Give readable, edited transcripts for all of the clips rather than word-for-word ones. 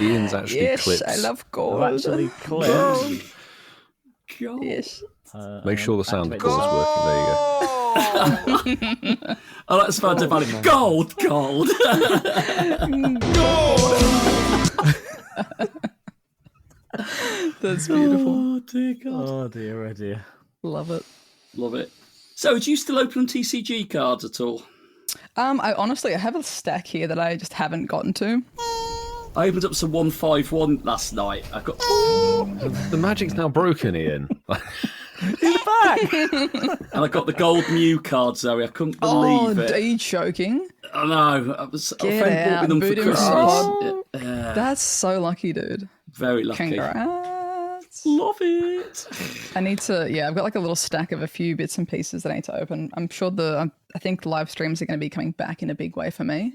Ian's actually yes, clips. I love gold. I've actually clipped. God. Yes. Make sure the sound activate call is working. There you go. I like the sound of value. Gold. That's beautiful. Oh, dear God. Oh dear. Love it. Love it. So, do you still open TCG cards at all? I have a stack here that I just haven't gotten to. I opened up some 151 last night. I got. The magic's now broken, Ian. And I got the gold Mew card, Zoe. I couldn't believe it. Are you joking? I know. A Get friend bought me them out. for Boot him Christmas. That's so lucky, dude. Very lucky. Congrats. Love it. I need to, I've got like a little stack of a few bits and pieces that I need to open. I'm sure I think live streams are going to be coming back in a big way for me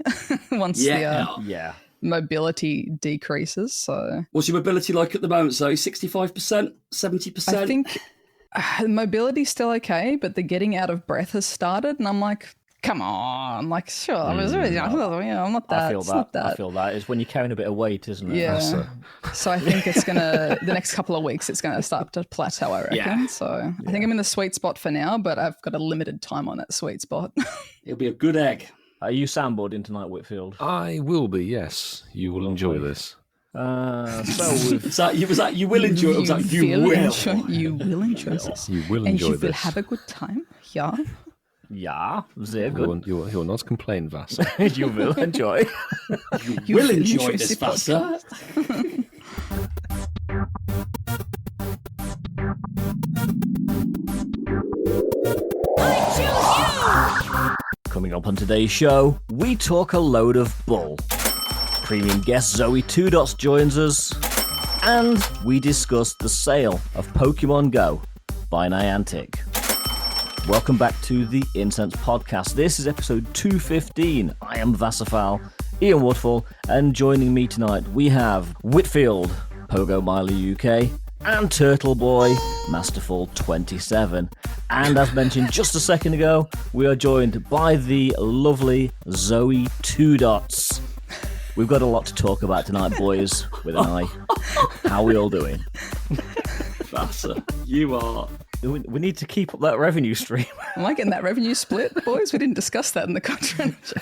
once the mobility decreases. So, what's your mobility like at the moment, Zoe? 65%? 70%? I think mobility's still okay, but the getting out of breath has started, and I'm like, come on, like, sure, I'm not that. I feel that. It's when you're carrying a bit of weight, isn't it? Yeah. So I think it's gonna the next couple of weeks it's gonna start to plateau, I reckon. Yeah. So I think I'm in the sweet spot for now, but I've got a limited time on that sweet spot. It'll be a good egg. Are you soundboarding tonight, Whitfield? I will be, yes. You will enjoy this. You will enjoy it. You will enjoy this. You will and enjoy you this. will have a good time. Yeah. Yeah, sehr good. You will not complain, Vass. You will enjoy. You will enjoy this, Vassar. Coming up on today's show, we talk a load of bull. Premium guest Zoe 2 Dots joins us, and we discuss the sale of Pokémon GO by Niantic. Welcome back to the Incense Podcast. This is episode 215. I am Vassafal, Ian Woodfall, and joining me tonight we have Whitfield, Pogo Miley UK, and Turtle Boy, Masterful 27. And as mentioned just a second ago, we are joined by the lovely Zoe 2 Dots. We've got a lot to talk about tonight, boys, with an eye. How are we all doing? Vassar, you are... We need to keep up that revenue stream. Am I getting that revenue split, boys? We didn't discuss that in the contract.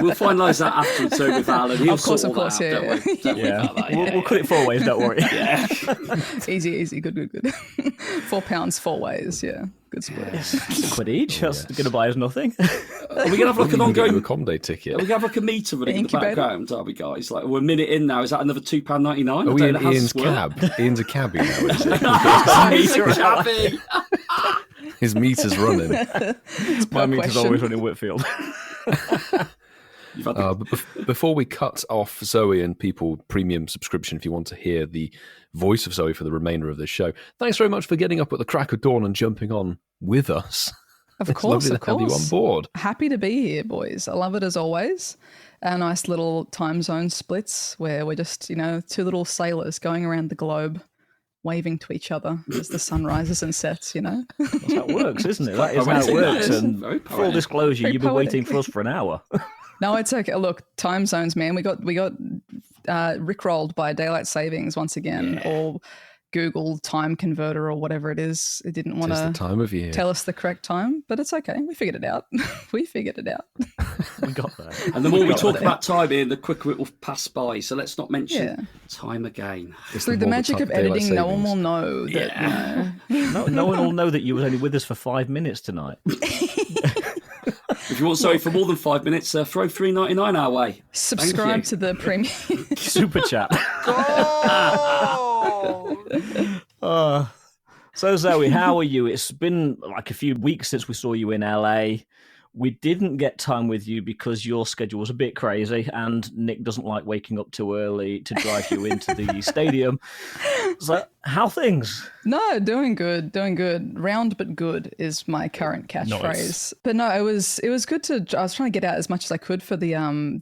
We'll finalise that afterwards, so with Alan. He'll of course, Don't worry about that. We'll cut it 4 ways, don't worry. Yeah. Easy. Good. £4 4 ways, yeah. Good split. Quid each. That's going to buy us nothing. Are we going to have like an ongoing accommodate ticket? Are we going to have like a meter running in the Incubator? background, are we, guys? Like, we're a minute in now. Is that another £2.99? Are we in Ian's cab? Ian's a cabbie now, is it? He's a cabbie. His meter's running. My meter's always running Whitfield. Before we cut off Zoe and people premium subscription, if you want to hear the voice of Zoe for the remainder of this show, thanks very much for getting up at the crack of dawn and jumping on with us. Of course, lovely to have you on board. Happy to be here, boys. I love it as always. Our nice little time zone splits where we're just, two little sailors going around the globe, waving to each other as the sun rises and sets, That's how it works, isn't it? That is how it works. And full disclosure, you've been waiting for us for an hour. No, it's okay. Look, time zones, man. We got rickrolled by daylight savings once again, or Google time converter or whatever it is. It didn't want to tell us the correct time, but it's okay. We figured it out. We got that. And the more we talk about time here, the quicker it will pass by. So let's not mention time again. Through the magic of editing, no one will know that. No one will know that you were only with us for 5 minutes tonight. If you want Zoe for more than 5 minutes, throw $3.99 our way. Subscribe to the premium super chat. So Zoe, how are you? It's been like a few weeks since we saw you in LA. We didn't get time with you because your schedule was a bit crazy and Nick doesn't like waking up too early to drive you into the stadium. So how things? No, doing good. Round but good is my current catchphrase. Nice. But no, it was good I was trying to get out as much as I could for the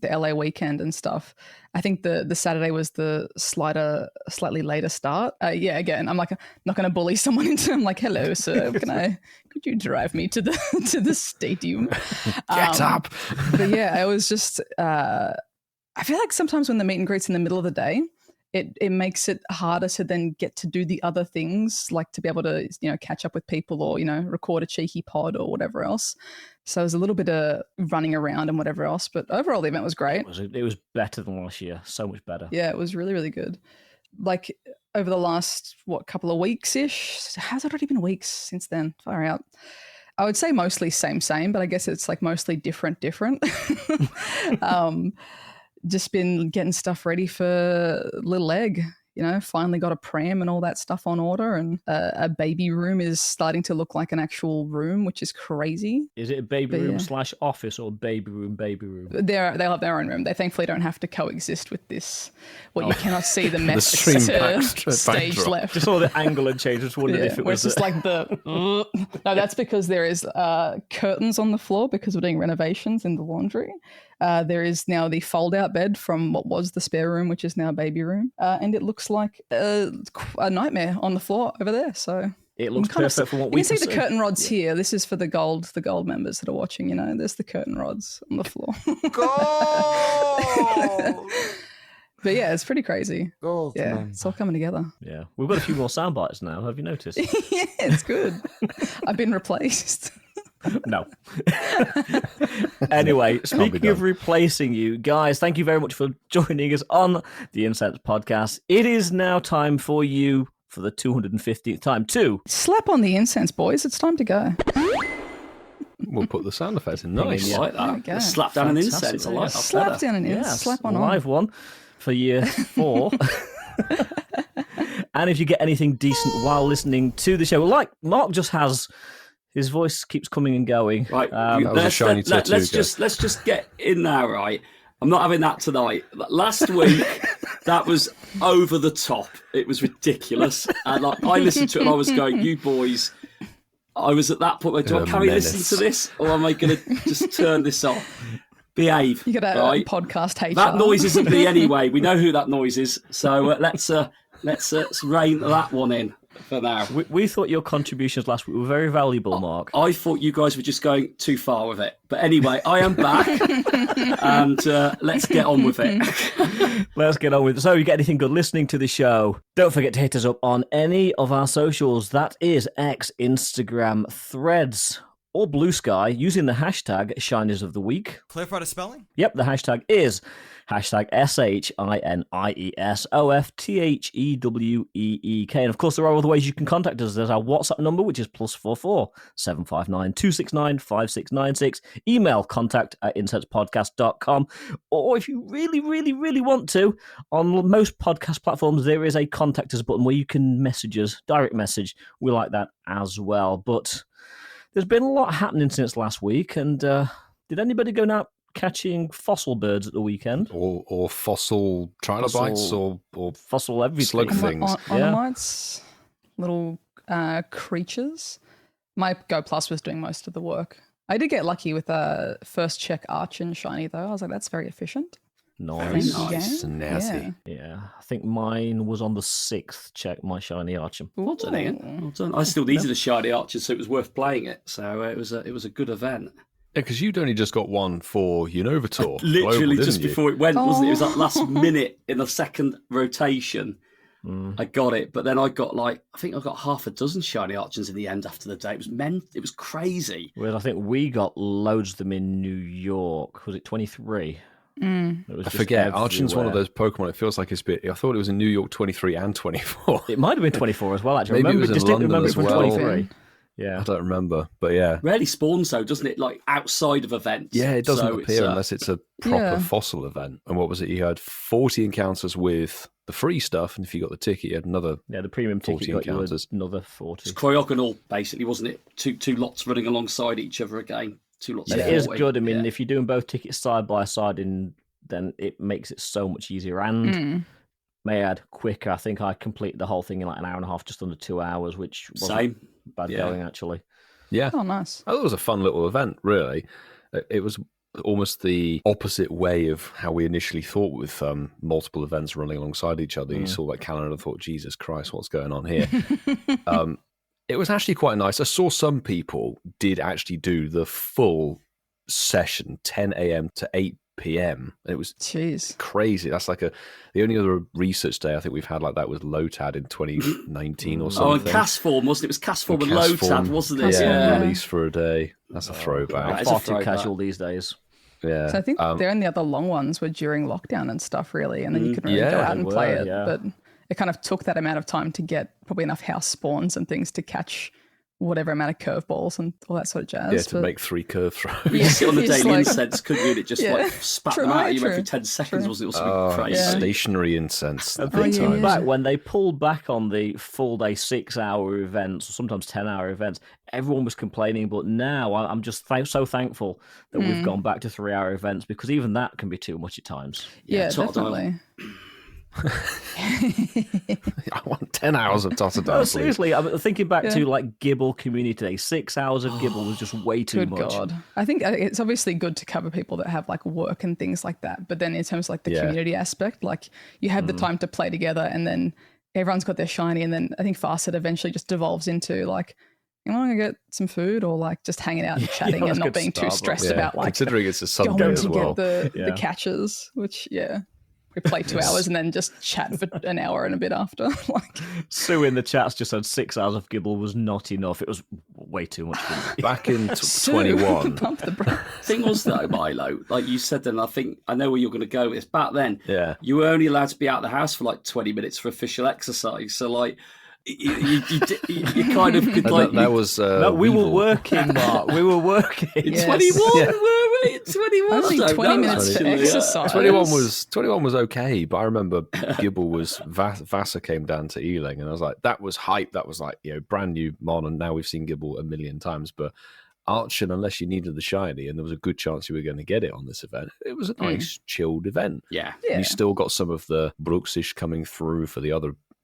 LA weekend and stuff. I think the Saturday was the slightly later start. Again, I'm like not going to bully someone into. I'm like, hello, sir. Could you drive me to the stadium? Get up. But yeah, I was just I feel like sometimes when the meet and greet's in the middle of the day, it makes it harder to then get to do the other things, like to be able to, catch up with people or, record a cheeky pod or whatever else. So there's a little bit of running around and whatever else. But overall, the event was great. It was better than last year. So much better. Yeah, it was really, really good. Like over the last, couple of weeks-ish? Has it already been weeks since then? Far out. I would say mostly same, but I guess it's like mostly different. Just been getting stuff ready for little egg. Finally got a pram and all that stuff on order, and a baby room is starting to look like an actual room, which is crazy. Is it a baby room / office or baby room? They'll have their own room. They thankfully don't have to coexist with this. You cannot see the mess stage left. Just saw the angle and change. Just wondered if it was just like the. No, that's because there is curtains on the floor because we're doing renovations in the laundry. There is now the fold-out bed from what was the spare room, which is now baby room, and it looks like a nightmare on the floor over there. So it looks perfect for what we can see. The curtain rods here. This is for the gold members that are watching. There's the curtain rods on the floor. Gold! But yeah, it's pretty crazy. Gold, yeah, man. It's all coming together. Yeah, we've got a few more sound bites now. Have you noticed? Yeah, it's good. I've been replaced. No. Anyway, speaking of replacing you, guys, thank you very much for joining us on the Incense podcast. It is now time for you, for the 250th time, to slap on the incense, boys. It's time to go. We'll put the sound effects in. Nice. I like that. Slap down an incense. I like that. Slap down an incense. Yes, slap on live one for year 4. And if you get anything decent while listening to the show, like Mark just has, his voice keeps coming and going. Right, let's just get in there, right? I'm not having that tonight. Last week, that was over the top. It was ridiculous. And I listened to it and I was going, you boys, I was at that point, do I carry listening to this or am I going to just turn this off? Behave. You got a podcast HR. That noise isn't me anyway. We know who that noise is. So let's rein that one in for now. We thought your contributions last week were very valuable, Mark. I thought you guys were just going too far with it. But anyway, I am back and let's get on with it. Let's get on with it. So you get anything good listening to the show, don't forget to hit us up on any of our socials. That is X, Instagram, Threads, or Blue Sky using the hashtag Shinies of the Week. Clarify the spelling? Yep, the hashtag is hashtag SHINIESOFTHEWEEK. And of course, there are other ways you can contact us. There's our WhatsApp number, which is +44 759 269 5696. Email contact@insensepodcast.com. Or if you really, really, really want to, on most podcast platforms, there is a contact us button where you can message us, direct message. We like that as well. But there's been a lot happening since last week. And did anybody go out catching fossil birds at the weekend? Or fossil trilobites or fossil everything. Slug things. Ornamites, little creatures. My Go Plus was doing most of the work. I did get lucky with a first check Archen shiny though. I was like, that's very efficient. Nice. Nice and nasty. Yeah, I think mine was on the 6th check, my shiny Archen. Well done, Ian. Well done. I still needed a shiny Archer, so it was worth playing it. So it was a good event. Yeah, because you'd only just got one for Unova Tour. Literally Global, just before it went, wasn't it? It was like last minute in the second rotation. I got it, but then I got I think I got half a dozen shiny Archons in the end after the day. It was crazy. Well, I think we got loads of them in New York. Was it 23? Mm. It was I forget. Archon's one of those Pokemon. It feels like it's a bit. I thought it was in New York 23 and 24. It might have been 24 as well. Actually, Maybe it was in London remember as it from well. 23. Yeah, I don't remember, but yeah. Rarely spawns though, doesn't it? Like outside of events. Yeah, it doesn't So appear unless it's a proper fossil event. And what was it? You had 40 encounters with the free stuff, and if you got the ticket, you had another. Yeah, the premium ticket 40 got you encounters. another 40. It's choreogonal, basically, wasn't it? Two lots running alongside each other again. 2 lots. It of is 40. good. I mean, Yeah. if you're doing both tickets side by side, then it makes it so much easier. And may I add, quicker. I think I completed the whole thing in like an hour and a half, just under 2 hours, which wasn't Same. bad going actually. Yeah. Oh, nice. I thought it was a fun little event, really. It was almost the opposite way of how we initially thought with multiple events running alongside each other. You saw that calendar and thought, Jesus Christ, what's going on here? It was actually quite nice. I saw some people did actually do the full session, 10 a.m. to 8 p.m. It was Jeez. crazy. That's like the only other research day I think we've had like that was Lotad in 2019 or something. Oh, and Castform, wasn't it? It was Castform and Lotad, wasn't it? Yeah. Release for a day. That's a throwback. It's Far a too throwback. casual these days. Yeah. So I think the only other long ones were during lockdown and stuff, really, and then you couldn't really go out and play it. Yeah. But it kind of took that amount of time to get probably enough house spawns and things to catch whatever amount of curveballs and all that sort of jazz. Yeah, to make 3 curve throws. You could sit on the It's daily like- incense, couldn't you? And it just like spat them out at you every 10 seconds, wasn't it? Or something crazy. Stationary incense. And Big thinking time. back when they pulled back on the full day 6-hour events, or sometimes 10-hour events, everyone was complaining. But now I'm just so thankful that we've gone back to 3-hour events, because even that can be too much at times. Yeah, Totodile. definitely. I want 10 hours of Totodile. No, please. seriously, I'm thinking back to like Gibble Community Day. 6 hours of Gibble was just way too Good much. God. I think it's obviously good to cover people that have like work and things like that. But then in terms of like the community aspect, like you have the time to play together, and then everyone's got their shiny. And then I think Farset eventually just devolves into like, you want to get some food, or like just hanging out and chatting and not being too stressed about like considering it's a Sunday going as to well. get the catches, which we play 2 hours and then just chat for an hour and a bit after. Like Sue in the chat's just said 6 hours of Gibble was not enough. It was way too much for me. Back in Sue, 21. pump the brakes. Thing was though, Milo, like you said, then I know where you're going to go with this. Back then, Yeah. you were only allowed to be out of the house for like 20 minutes for official exercise. So like, you kind of could like. that was No, we were Weevil. working, Mark. We were working. Yes. 21, Yeah. were we? 21. Only I don't 20 know, minutes to actually, exercise. 21 was okay, but I remember Gibble was Vasa came down to Ealing, and I was like, that was hype. That was like, brand new mon, and now we've seen Gibble a million times. But Archen, unless you needed the shiny, and there was a good chance you were going to get it on this event, it was a nice chilled event. Yeah. And you still got some of the Brooksish coming through for the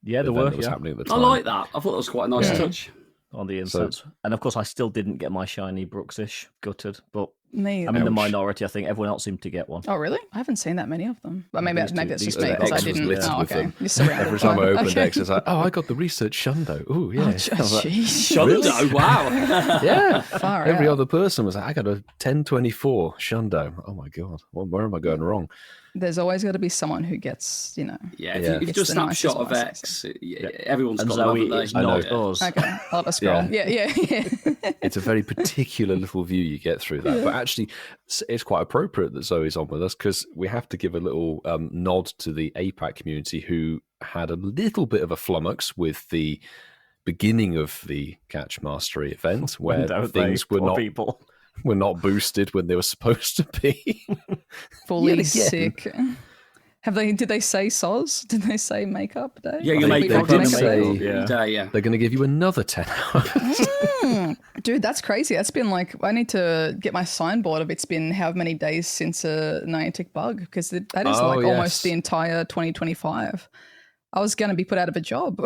the there event were. that was happening at the I time. like that. I thought that was quite a nice touch. On the incense. And of course, I still didn't get my shiny Brooksish. Gutted. But Me. I'm in the minority. I think everyone else seemed to get one. Oh, really? I haven't seen that many of them. But maybe These that's two- just these me two because I X was didn't. littered Oh, with okay. them. You're surrounded Every time I by them. opened Okay. X, it's like, I got the research Shundo. Ooh, yeah. I was like, Shundo, wow. yeah. Far Every out. other person was like, I got a 1024 Shundo. Oh my God. Well, where am I going wrong? There's always got to be someone who gets, Yeah, Yeah. if you It's do a the snapshot of nicest X, everyone's And got Zoe them, is haven't not they? us. Okay, I'll have a scroll. Yeah. It's a very particular little view you get through that. But actually, it's quite appropriate that Zoe's on with us, because we have to give a little nod to the APAC community, who had a little bit of a flummox with the beginning of the Catch Mastery event, where Don't things they, were poor not people. were not boosted when they were supposed to be. Fully Yet again. sick. Did they say SOS? Did they say makeup day? Yeah, you think make they up did makeup say- yeah. They're going to give you another 10 hours. Dude, that's crazy. That's been like, I need to get my signboard of it's been how many days since a Niantic bug, because that is Oh, like yes. almost the entire 2025. I was going to be put out of a job.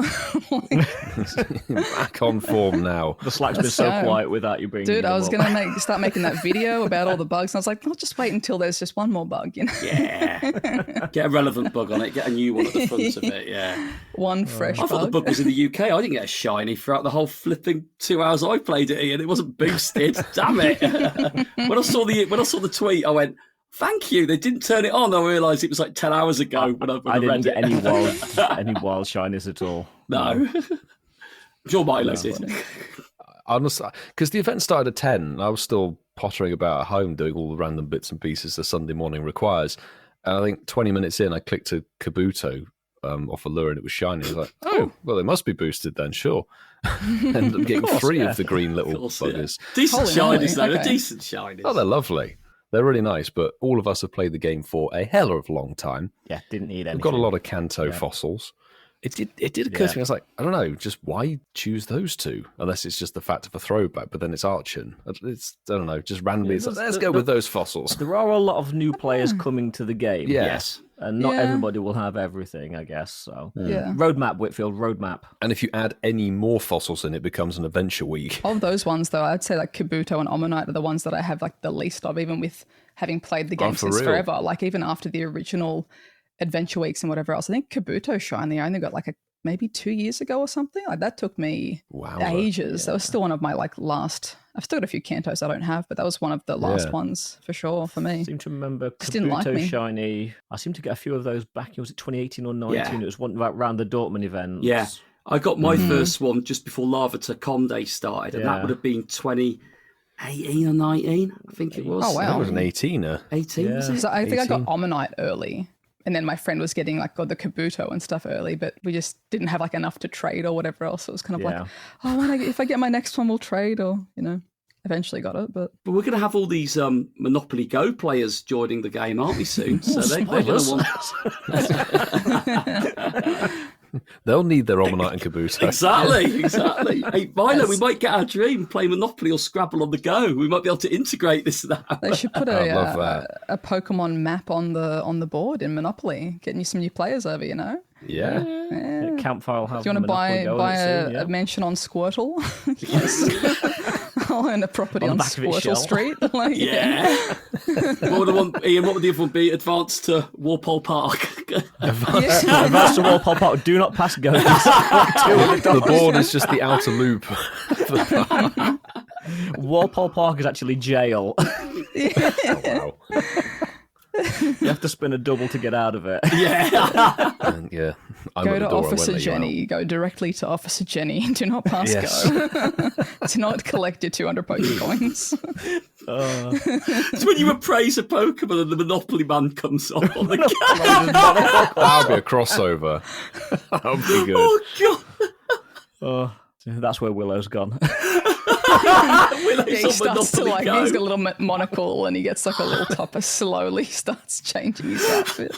Back on form now. The Slack's been so go. quiet without you bringing Dude, them I was up. going to start making that video about all the bugs. And I was like, I'll just wait until there's just one more bug, Yeah. Get a relevant bug on it, get a new one at the front of it, yeah. One fresh I thought the bug. bug was in the UK. I didn't get a shiny throughout the whole flipping 2 hours I played it, Ian. It wasn't boosted. Damn it. When I saw the tweet, I went, thank you. They didn't turn it on. I realised it was like 10 hours ago when I I didn't read get it. any wild shinies at all. No. Sure, Milo did. Honestly, because the event started at 10, and I was still pottering about at home doing all the random bits and pieces the Sunday morning requires. And I think 20 minutes in, I clicked to Kabuto off a lure, and it was shiny. I was like, oh, well, they must be boosted then, sure. Ended up getting three of the green little buggers. Decent Holy shinies, moly, though. They're okay. decent shinies. Oh, they're lovely. They're really nice, but all of us have played the game for a hell of a long time. Yeah, didn't need anything. We've got a lot of Kanto fossils. It did occur to me, I was like, I don't know, just why choose those two? Unless it's just the fact of a throwback, but then it's Archen. It's, I don't know, just randomly, it's like, let's go with those fossils. There are a lot of new players coming to the game. Yeah. Yes. And not Yeah. everybody will have everything, I guess. So, Yeah. roadmap, Whitfield, roadmap. And if you add any more fossils in, it becomes an adventure week. Of those ones, though, I'd say like Kabuto and Omanite are the ones that I have like the least of, even with having played the game for since real? forever. Like even after the original adventure weeks and whatever else, I think Kabuto Shiny I only got like maybe 2 years ago or something. Like that took me Wow. ages. That was still one of my like last I've still got a few Kantos I don't have, but that was one of the last ones for sure for me. I seem to remember Just didn't like Kabuto me. Shiny. I seem to get a few of those back. Was it 2018 or 19? Yeah. It was one around the Dortmund event. Yeah. I got my first one just before Larvitar Conde started, and that would have been 2018 or 19, I think it was. Oh, wow. That was an 18er. 18, was it? So I think I got 18. Omanyte early. And then my friend was getting like the Kabuto and stuff early, but we just didn't have like enough to trade or whatever else. So it was kind of like, oh, if I get my next one, we'll trade, or, you know, eventually got it. But we're going to have all these Monopoly Go players joining the game, aren't we, soon? So they're going to want... They'll need their Omanyte and Kabuto. Exactly. Hey, Milo, we might get our dream, play Monopoly or Scrabble on the go. We might be able to integrate this now. they should put a Pokemon map on the board in Monopoly, getting you some new players over, you know? Yeah. Campfire will have. Do you want to buy a mansion on Squirtle? I'll own a property on Squirtle Street. Like, What would the other one be? Advance to Walpole Park. Advance to Walpole Park. Do not pass go. The board is just the outer loop. Walpole Park is actually jail. Oh, wow. You have to spin a double to get out of it. And, I'm go at the to door, Officer Jenny. Go directly to Officer Jenny. Do not pass go. Do not collect your 200 Pokecoins. It's when you appraise a Pokemon and the Monopoly man comes up on the game. That'll be a crossover. That'll be good. Oh, God. That's where Willow's gone. He starts to he's got a little monocle and he gets like a little topper. Slowly starts changing his outfit.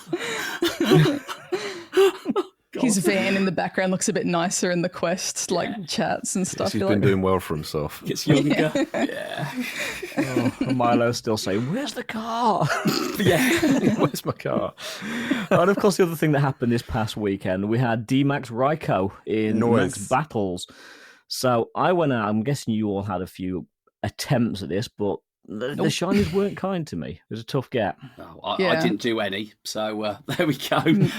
His van in the background looks a bit nicer in the quest, like chats and stuff. He's been doing well for himself. Gets younger. Milo still saying, "Where's the car?" Where's my car? And of course, the other thing that happened this past weekend, we had Dynamax Raikou in Max Battles. So I went out. I'm guessing you all had a few attempts at this, but the shinies weren't kind to me. It was a tough get. Oh, I didn't do any, so there we go. Me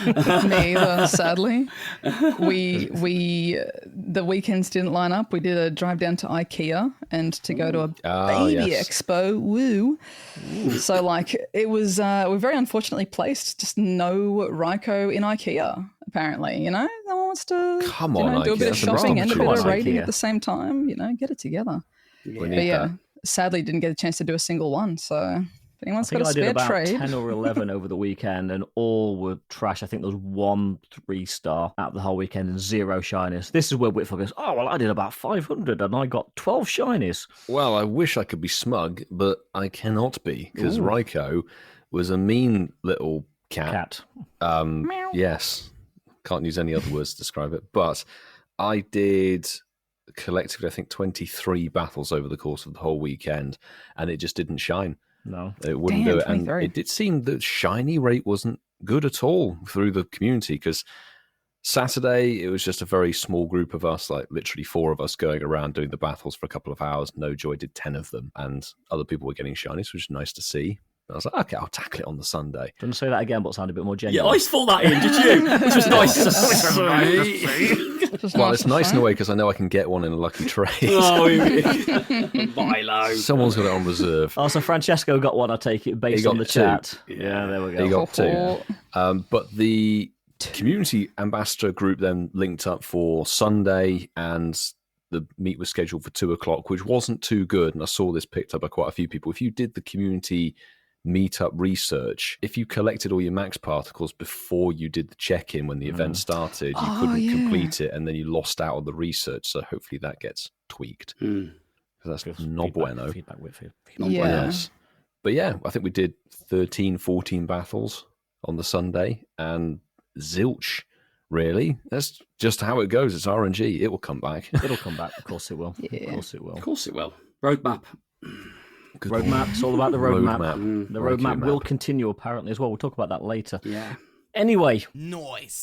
either, sadly. The weekends didn't line up. We did a drive down to IKEA and to go to a baby expo. Woo! So it was we're very unfortunately placed. Just no Raikou in IKEA. Apparently, no one wants to do a bit of shopping and a bit of raiding at the same time. Get it together. Sadly didn't get a chance to do a single one. So if anyone's got a spare trade. I did about 10 or 11 over the weekend and all were trash. I think there was 1 3-star out of the whole weekend and 0 shinies. This is where Whitfield goes, I did about 500 and I got 12 shinies. Well, I wish I could be smug, but I cannot be because Raikou was a mean little cat. Yes. Can't use any other words to describe it. But I did collectively, I think, 23 battles over the course of the whole weekend, and it just didn't shine. No. It wouldn't do it. And it did seem that shiny rate wasn't good at all through the community, because Saturday, it was just a very small group of us, like literally 4 of us going around doing the battles for a couple of hours. No Joy did 10 of them, and other people were getting shinies, which was nice to see. I was like, okay, I'll tackle it on the Sunday. Do you want to say that again, but sound a bit more genuine? Yeah, I thought that in, did you? Which was nice to see. Well, it's nice in a way because I know I can get one in a lucky trade. Milo. Someone's got it on reserve. Oh, so Francesco got one, I take it, based on the chat. Yeah, there we go. He got 2. But the community ambassador group then linked up for Sunday, and the meet was scheduled for 2:00, which wasn't too good. And I saw this picked up by quite a few people. If you did the community meetup research, if you collected all your max particles before you did the check-in when the event started, you couldn't complete it, and then you lost out on the research. So hopefully that gets tweaked. That's not bueno. Feedback, Whitfield. Yes. But yeah, I think we did 13, 14 battles on the Sunday, and zilch, really. That's just how it goes. It's RNG. It will come back. It'll come back. Of course it will. Yeah. Of course it will. Of course it will. Roadmap. Roadmap. It's all about the roadmap. The roadmap will continue apparently as well. We'll talk about that later. Yeah. Anyway,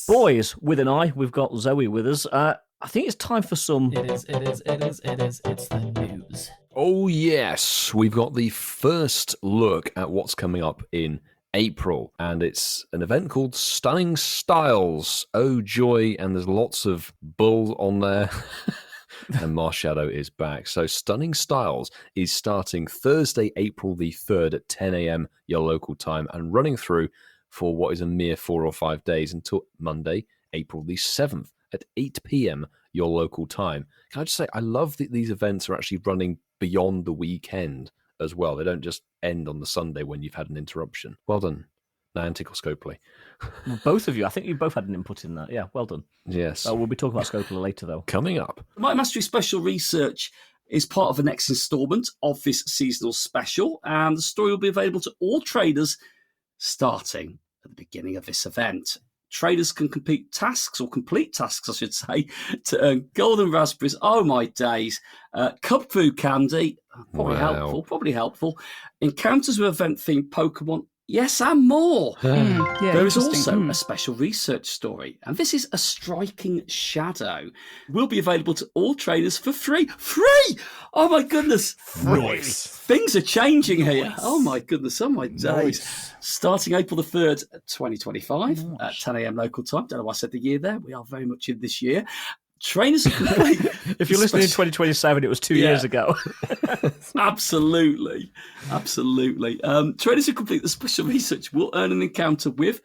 boys, with an eye, we've got Zoe with us. I think it's time for some. It is. It's the news. Oh, yes. We've got the first look at what's coming up in April, and it's an event called Stunning Styles. Oh, joy. And there's lots of bull on there. and Marshadow is back. So Stunning Styles is starting Thursday, April the 3rd at 10 a.m. your local time and running through for what is a mere 4 or 5 days until Monday, April the 7th at 8 p.m. your local time. Can I just say, I love that these events are actually running beyond the weekend as well. They don't just end on the Sunday when you've had an interruption. Well done, Niantic or Scopely. Well, both of you, I think you both had an input in that. Yeah, well done. Yes. We'll be talking about Scopely later, though. Coming up. The Might Mastery Special Research is part of the next instalment of this seasonal special, and the story will be available to all traders starting at the beginning of this event. Traders can complete tasks, I should say, to earn golden raspberries. Oh my days. Cub food candy, probably helpful. Encounters with event-themed Pokemon, yes, and more. There is also a special research story, and this is a striking shadow. Will be available to all traders for free. Free! Oh my goodness. Nice. Things are changing here. Oh my goodness. Oh my days. Starting April the 3rd, 2025 at 10 a.m. local time. Don't know why I said the year there. We are very much in this year. Trainers are complete. If you're listening in 2027, it was 2 years ago. Absolutely. Trainers who complete the special research will earn an encounter with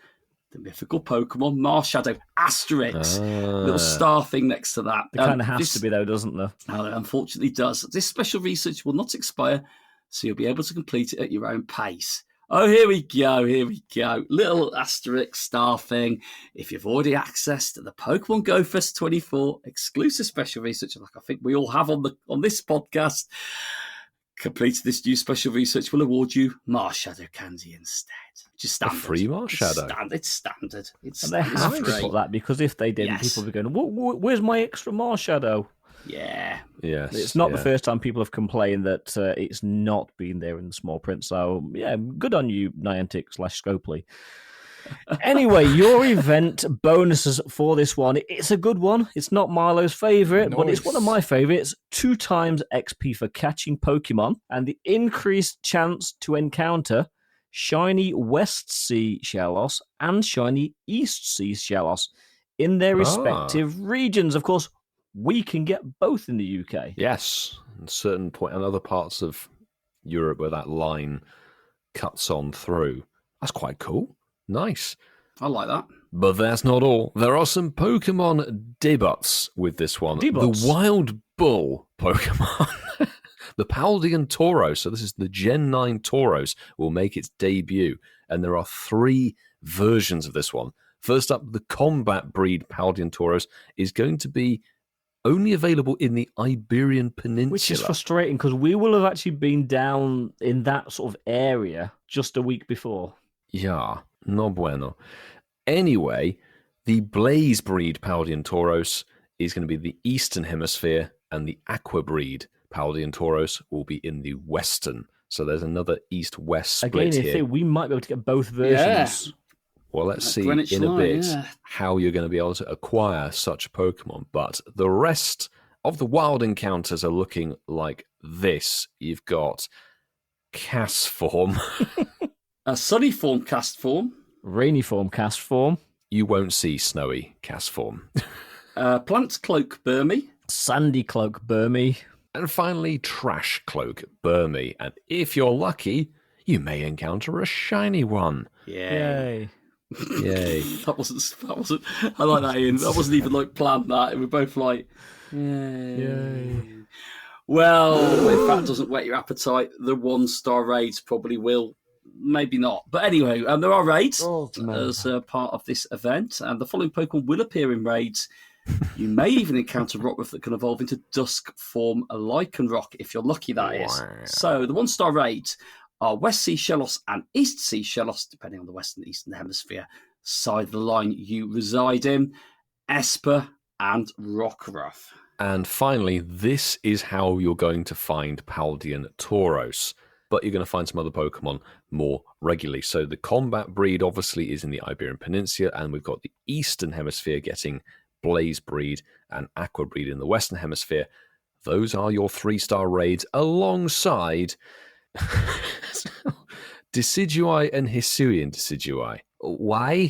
the mythical Pokemon Marshadow. Asterisk. Little star thing next to that. It kind of has to be, though, doesn't there? It unfortunately does. This special research will not expire, so you'll be able to complete it at your own pace. Oh, here we go. Little asterisk star thing. If you've already accessed the Pokemon Go Fest 24 exclusive special research, like I think we all have on this podcast, completing this new special research will award you Marshadow candy instead. Just standard. A free Marshadow. It's standard. And they have to put that, because if they didn't, people would be going, where's my extra Marshadow? Yeah. Yes. It's not the first time people have complained that it's not been there in the small print. So, yeah, good on you, Niantic/Scopely. Anyway, your event bonuses for this one. It's a good one. It's not Milo's favourite, but it's one of my favourites. 2 times XP for catching Pokemon and the increased chance to encounter shiny West Sea Shellos and shiny East Sea Shellos in their respective regions. Of course, we can get both in the UK. Yes, at a certain point, and other parts of Europe where that line cuts on through. That's quite cool. Nice. I like that. But that's not all. There are some Pokemon debuts with this one. Debuts? The Wild Bull Pokemon. The Paldean Tauros, so this is the Gen 9 Tauros, will make its debut. And there are 3 versions of this one. First up, the Combat Breed Paldean Tauros is going to be only available in the Iberian Peninsula. Which is frustrating, because we will have actually been down in that sort of area just a week before. Yeah, no bueno. Anyway, the Blaze Breed Paldean Tauros is going to be the Eastern Hemisphere, and the Aqua Breed Paldean Tauros will be in the Western. So there's another East-West split here. We might be able to get both versions. Yeah. Well, let's see Greenwich in a line, bit how you're going to be able to acquire such a Pokemon. But the rest of the wild encounters are looking like this. You've got Cast Form. A Sunny Form Cast Form. Rainy Form Cast Form. You won't see Snowy Cast Form. Plant Cloak Burmy. Sandy Cloak Burmy. And finally, Trash Cloak Burmy. And if you're lucky, you may encounter a shiny one. Yay. Yay. That wasn't, I like that, Ian. That wasn't even like planned that. We're both like, yay. Well, if that doesn't whet your appetite, the 1-star raids probably will. Maybe not. But anyway, there are raids as part of this event, and the following Pokemon will appear in raids. You may even encounter Rockruff that can evolve into Dusk Form Lycanroc, if you're lucky, that is. So the 1-star raids are West Sea Shellos and East Sea Shellos, depending on the Western and Eastern Hemisphere side of the line you reside in, Esper and Rockruff. And finally, this is how you're going to find Paldean Tauros, but you're going to find some other Pokemon more regularly. So the Combat Breed obviously is in the Iberian Peninsula, and we've got the Eastern Hemisphere getting Blaze Breed and Aqua Breed in the Western Hemisphere. Those are your 3-star raids alongside Decidueye and Hisuian Decidueye. Why?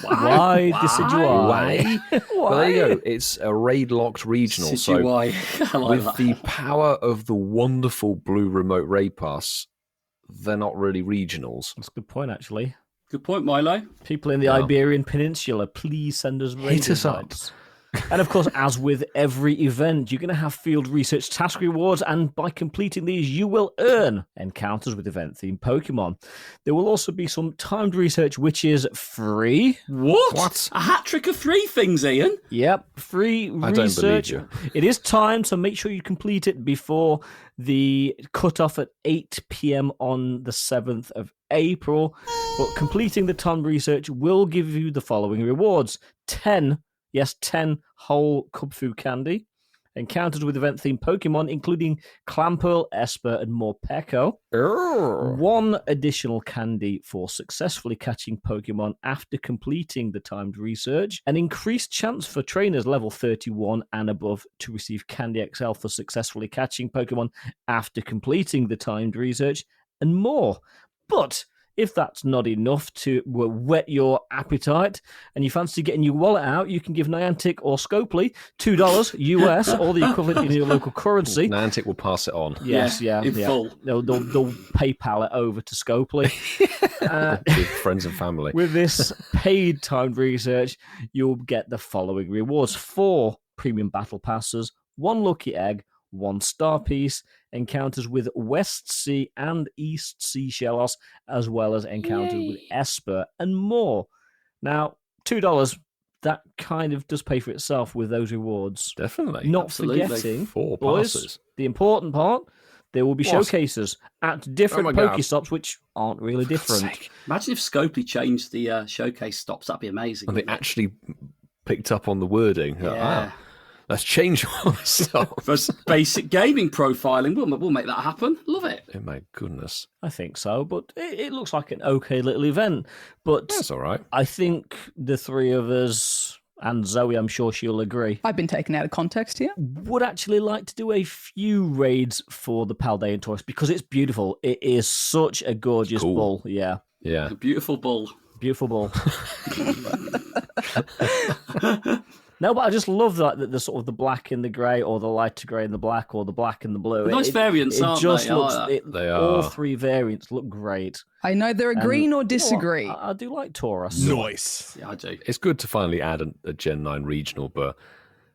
Why Decidueye? Why? Well, there you go. It's a raid-locked regional. So Decidueye. I like with that. the power of the wonderful blue remote raid pass, they're not really regionals. That's a good point, actually. Good point, Milo. People in the Iberian Peninsula, please send us raid Hit us up. invites. And of course, as with every event, you're going to have field research task rewards, and by completing these, you will earn encounters with event-themed Pokemon. There will also be some timed research, which is free. What? A hat trick of 3 things, Ian? Yep, free I don't research. believe you. It is timed, so make sure you complete it before the cutoff at 8 p.m. on the 7th of April. But completing the timed research will give you the following rewards: 10 whole Kubfu candy, encounters with event-themed Pokemon, including Clamperl, Esper, and Morpeko. 1 additional candy for successfully catching Pokemon after completing the timed research. An increased chance for trainers level 31 and above to receive Candy XL for successfully catching Pokemon after completing the timed research, and more. But if that's not enough to whet your appetite and you fancy getting your wallet out, you can give Niantic or Scopely $2 US or the equivalent in your local currency. Niantic will pass it on. Yes, in full. They'll PayPal it over to Scopely. With friends and family. With this paid timed research, you'll get the following rewards: 4 premium battle passes, 1 lucky egg, 1 star piece, encounters with West Sea and East Sea Shellos, as well as encounters with Esper and more. Now, $2, that kind of does pay for itself with those rewards. Definitely. Not Absolutely. forgetting, 4 boys, passes. the important part, there will be What? showcases at different Oh my God. Pokestops, which aren't really different. Imagine if Scopely changed the showcase stops. That'd be amazing. And they actually picked up on the wording. Yeah. Let's change all the stuff. For basic gaming profiling, we'll make that happen. Love it. Oh my goodness. I think so, but it looks like an okay little event. But That's all right. I think the 3 of us, and Zoe, I'm sure she'll agree, I've been taken out of context here. would actually like to do a few raids for the Paldean Taurus because it's beautiful. It is such a gorgeous Cool. bull. Yeah, Yeah. A beautiful bull. beautiful bull. No, but I just love that the sort of the black and the grey, or the lighter grey and the black, or the black and the blue. Nice variants, it aren't just they? I looks, like that. They all are. 3 variants look great. I neither agree nor You know what? disagree. I do like Taurus. Nice. Yeah, I do. It's good to finally add a Gen 9 regional, but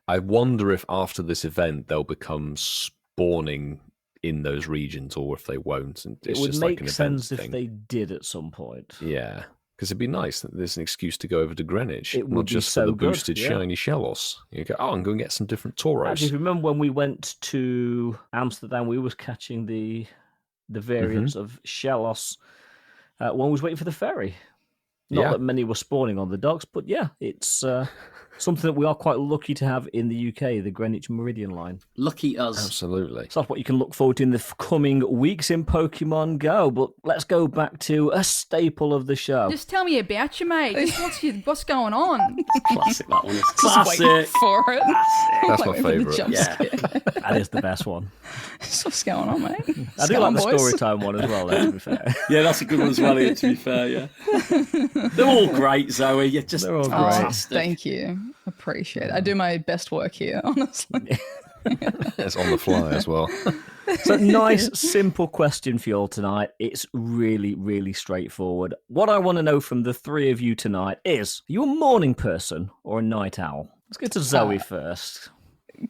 I wonder if after this event they'll become spawning in those regions or if they won't. And It it's would just make like an event sense if thing. they did at some point. Yeah. Because it'd be nice that there's an excuse to go over to Greenwich, It would not be just so for the good, boosted yeah. shiny Shellos. You go, I'm going to get some different Tauros. Actually, if you remember when we went to Amsterdam, we was catching the variants of Shellos when we was waiting for the ferry. Not Yeah. that many were spawning on the docks, but yeah, it's something that we are quite lucky to have in the UK, the Greenwich Meridian line. Lucky us. Absolutely. So that's what you can look forward to in the coming weeks in Pokemon Go. But let's go back to a staple of the show. Just tell me about you, mate. Just what's going on? Classic, that one is. Just waiting Classic. for it. That's my Waiting for the favourite. jump Yeah. scare. That is the best one. What's going on, mate? I do What's like going the on, boys? story time one as well, though, to be fair. Yeah, that's a good one as well, Ian, to be fair, yeah. They're all great, Zoe. You're just They're all great. Oh, fantastic. thank you. Appreciate it. I do my best work here, honestly. It's on the fly as well. So, nice, simple question for you all tonight. It's really, really straightforward. What I want to know from the 3 of you tonight is, are you a morning person or a night owl? Let's go to Zoe first.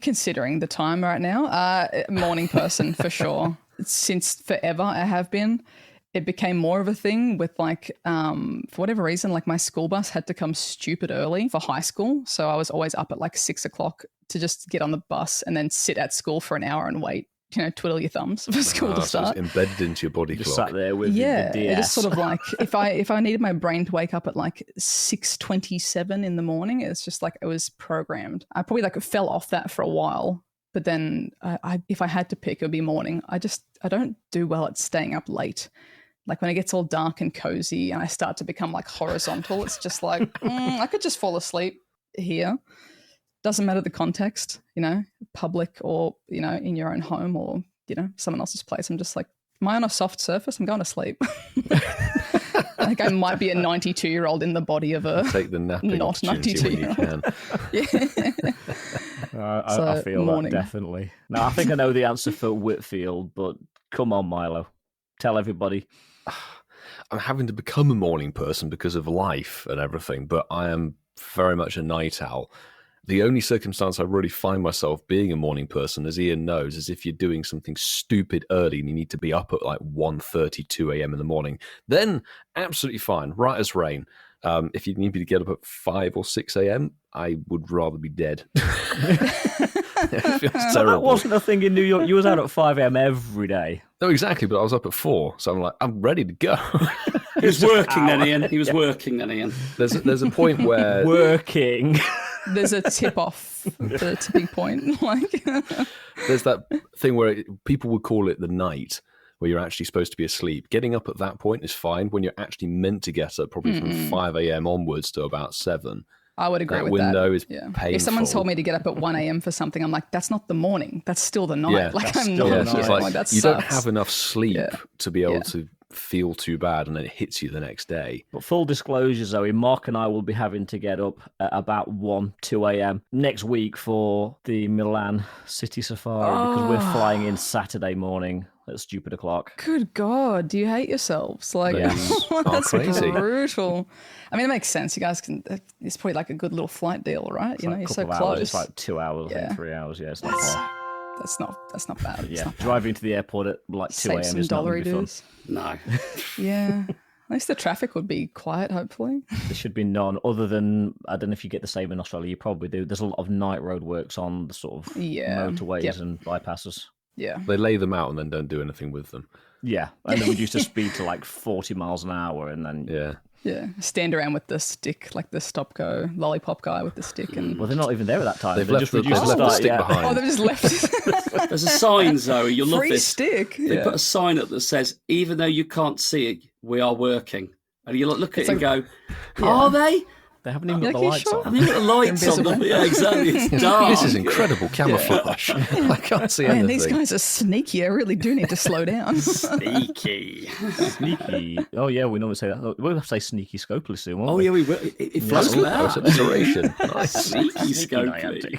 Considering the time right now, morning person for sure. Since forever I have been. It became more of a thing with for whatever reason, like my school bus had to come stupid early for high school. So I was always up at like 6 o'clock to just get on the bus and then sit at school for an hour and wait, twiddle your thumbs for school to So it's start. embedded into your body Just clock. sat there with Yeah, the DS. it just sort of like if I needed my brain to wake up at like 6:27 in the morning, it's just like it was programmed. I probably like fell off that for a while, but then if I had to pick, it would be morning. I don't do well at staying up late. Like when it gets all dark and cozy and I start to become like horizontal, it's just like I could just fall asleep here. Doesn't matter the context, public or in your own home or someone else's place. I'm just like, am I on a soft surface? I'm going to sleep. I think I might be a 92-year-old in the body of a Take the napping not opportunity when you 92-year-old. can. I feel morning. that, definitely. Now, I think I know the answer for Whitfield, but come on, Milo. Tell everybody. I'm having to become a morning person because of life and everything, but I am very much a night owl. The only circumstance I really find myself being a morning person, as Ian knows, is if you're doing something stupid early and you need to be up at like 1:30, 2 a.m. in the morning. Then absolutely fine, right as rain. If you need me to get up at 5 or 6 a.m., I would rather be dead. It feels terrible. That wasn't a thing in New York. You was out at 5 a.m. every day. No, exactly, but I was up at 4, so I'm like, I'm ready to go. He was working then, Ian. He was working then, Ian. There's a point where... Working. There's a tip-off, the tipping point. Like, There's that thing where people would call it the night, where you're actually supposed to be asleep. Getting up at that point is fine. When you're actually meant to get up, probably from 5 a.m. onwards to about 7. I would agree That with that. window is If painful. someone told me to get up at 1 a.m. for something, I'm like, that's not the morning. That's still the night. Yeah, like, that's I'm still not. the So it's night. like, that you don't sucks. have enough sleep Yeah. to be able Yeah. to feel too bad, and then it hits you the next day. But full disclosure, Zoe, Mark and I will be having to get up at about 1, 2 a.m. next week for the Milan City Safari because we're flying in Saturday morning at stupid o'clock. Good God, do you hate yourselves? Like, These are that's crazy. brutal. I mean, it makes sense. You guys can. It's probably like a good little flight deal, right? It's You know, like you're a so couple of close. hours. It's like 2 hours, I Yeah. think 3 hours. Yeah, it's not far. That's not bad. It's Yeah, not bad. driving to the airport at like 2 Save a.m. some is not dollar going to be fun. dues. No. Yeah. At least the traffic would be quiet, hopefully. There should be none other than, I don't know if you get the same in Australia, you probably do. There's a lot of night road works on the sort of Yeah. motorways Yep. and bypasses. Yeah. They lay them out and then don't do anything with them. Yeah, and then reduce the speed to like 40 miles an hour, and then Yeah. Yeah. Stand around with the stick, like the stop go lollipop guy with the stick. And well, they're not even there at that time. They've They left just the, reduce they've the left the start, stick yeah. behind. oh, they've just left it. There's a sign, Zoe. You'll love Free this. stick. They Yeah. put a sign up that says, even though you can't see it, we are working. And you look at it and go, are they? They haven't even got Like, the you lights sure? on. Have you got the lights on them? Invisible. Yeah, exactly. It's dark. This is incredible camouflage. I can't see Man, anything. these guys are sneaky. I really do need to slow down. Sneaky. Sneaky. Oh, yeah, we normally say that. We'll have to say sneaky scopely soon, won't Oh, we? yeah, we will. It flows Oh, out. it's alliteration. Nice. Sneaky Sneaky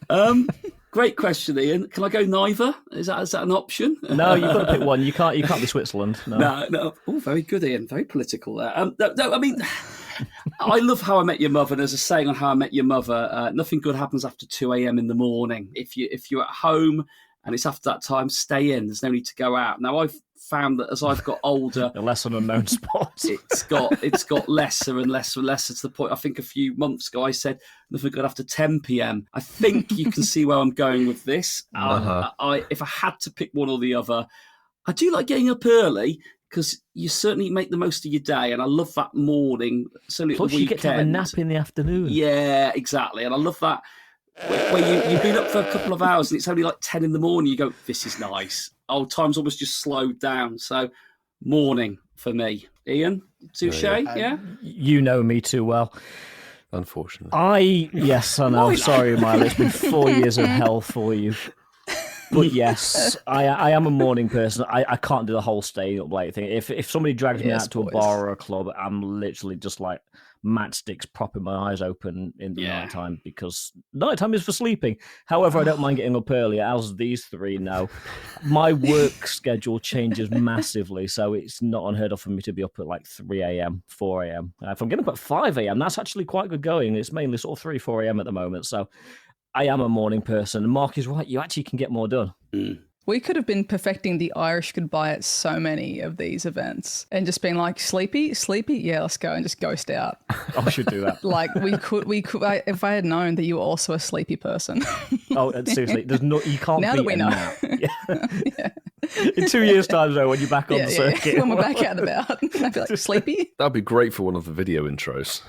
scopely. Great question, Ian. Can I go neither? Is that an option? No, you've got to pick one. You can't be Switzerland. No. No. Oh, very good, Ian. Very political there. No, I mean, I love How I Met Your Mother. There's a saying on How I Met Your Mother: nothing good happens after 2 a.m. in the morning. If you're at home and it's after that time, stay in. There's no need to go out. Now, I've found that as I've got older, A lesser unknown spot. it's got lesser and lesser and lesser to the point. I think a few months ago I said nothing good after 10 p.m. I think you can see where I'm going with this. If I had to pick one or the other, I do like getting up early because you certainly make the most of your day, and I love that morning. Certainly Plus, at the you weekend. get to have a nap in the afternoon. Yeah, exactly, and I love that. Where you've been up for a couple of hours and it's only like 10 in the morning, you go, this is nice. Oh, time's almost just slowed down. So, morning for me. Ian, touche, yeah? You know me too well. Unfortunately. Yes, I know. Sorry, Milo. It's been 4 years of hell for you. But yes, I am a morning person. I can't do the whole staying up late thing. If somebody drags me Yes, out to a boys. bar or a club, I'm literally just like matchsticks propping my eyes open in the nighttime because nighttime is for sleeping. However, I don't mind getting up earlier, as these three know. My work schedule changes massively, so it's not unheard of for me to be up at like 3 a.m., 4 a.m. If I'm getting up at 5 a.m., that's actually quite good going. It's mainly sort of 3, 4 a.m. at the moment, so I am a morning person. And Mark is right, you actually can get more done. We could have been perfecting the Irish goodbye at so many of these events and just being like, sleepy, yeah, let's go, and just ghost out. I should do that. Like we could, if I had known that you were also a sleepy person. Oh, seriously, you can't Now beat that we a know. nap. Yeah. In 2 years' time, though, when you're back on the circuit. When we're back out and about, I'd be like, sleepy? That'd be great for one of the video intros.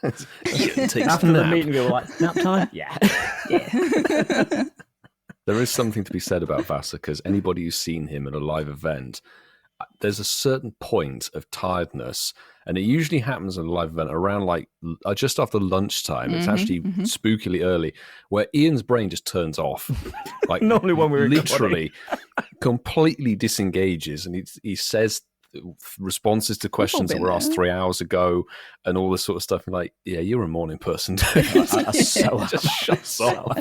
Takes After a the nap. meeting, we were like, nap time? Yeah. There is something to be said about Vasa, because anybody who's seen him at a live event, there's a certain point of tiredness, and it usually happens at a live event around like just after lunchtime. It's actually spookily early, where Ian's brain just turns off. Like Normally when we're literally completely disengages, and he says responses to questions that been were asked there. 3 hours ago and all this sort of stuff. And like, yeah, you're a morning person, dude. I so Just shuts off.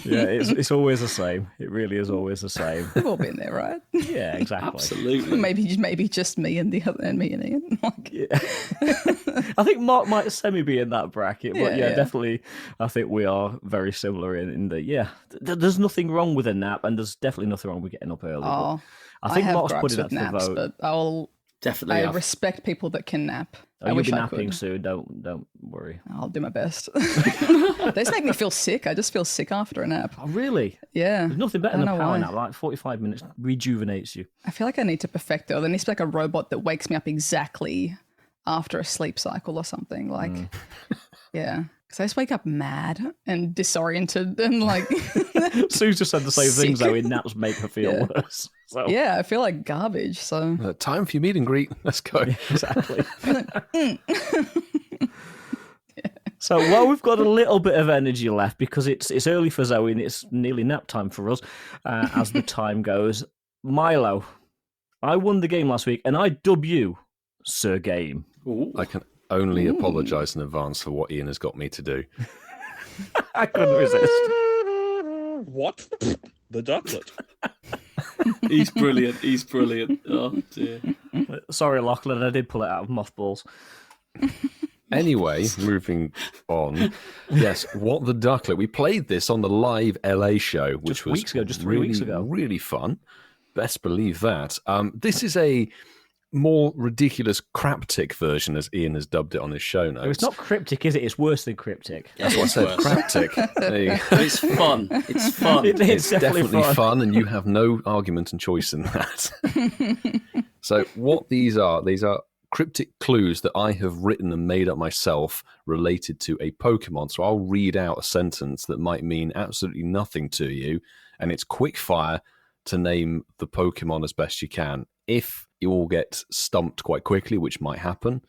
Yeah, it's always the same. It really is always the same. We've all been there, right? Yeah, exactly. Absolutely. maybe just me and the other and me and Ian. Like, Yeah. I think Mark might semi be in that bracket, but Yeah. definitely. I think we are very similar in that. There's nothing wrong with a nap, and there's definitely nothing wrong with getting up early. oh, but I think have Mark's gripes putting with that to naps, the vote. but Definitely. I have. respect people that can nap. I You'll wish be I napping could. soon. Don't worry. I'll do my best. They just make me feel sick. I just feel sick after a nap. Oh, really? Yeah. There's nothing better I than don't a know power why. nap. Like 45 minutes rejuvenates you. I feel like I need to perfect it. Or there needs to be like a robot that wakes me up exactly after a sleep cycle or something. Like, yeah. Because I just wake up mad and disoriented and like, Sue's just said the same things Sick. though. In naps make her feel Yeah. worse. So yeah, I feel like garbage. So Time for your meet and greet. Let's go. exactly. So while we've got a little bit of energy left because it's early for Zoe and it's nearly nap time for us, as the time goes. Milo, I won the game last week and I dub you Sir Game. Ooh. I can only apologise in advance for what Ian has got me to do. I couldn't resist. What? The ducklet. He's brilliant. He's brilliant. Oh dear. Sorry, Lachlan, I did pull it out of mothballs. Anyway, moving on. Yes, What the Ducklet. We played this on the live LA show, which Just was weeks ago, just 3 really, weeks ago. really fun. Best believe that. This is a more ridiculous craptic version, as Ian has dubbed it on his show notes. No, it's not cryptic, is it? It's worse than cryptic. That's what I said, craptic. There you go. But it's fun. It's fun. It's Definitely fun, and you have no argument and choice in that. So what these are cryptic clues that I have written and made up myself related to a Pokemon. So I'll read out a sentence that might mean absolutely nothing to you, and it's quick fire to name the Pokemon as best you can. If you all get stumped quite quickly, which might happen,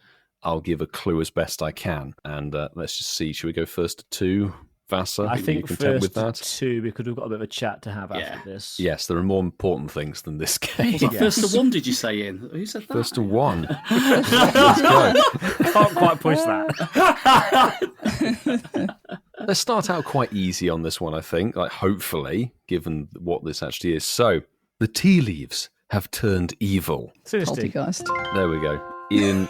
I'll give a clue as best I can. And let's just see. Should we go first to 2? Vasa, I are you think content with first that? 2 because we've got a bit of a chat to have Yeah. after this. Yes, there are more important things than this game. Was that first to 1, did you say, Ian? Who said that? First to 1. Let's go. Can't quite push that. Let's start out quite easy on this one, I think. Like, hopefully, given what this actually is. So, the tea leaves have turned evil. Seriously. poltergeist. There we go. Ian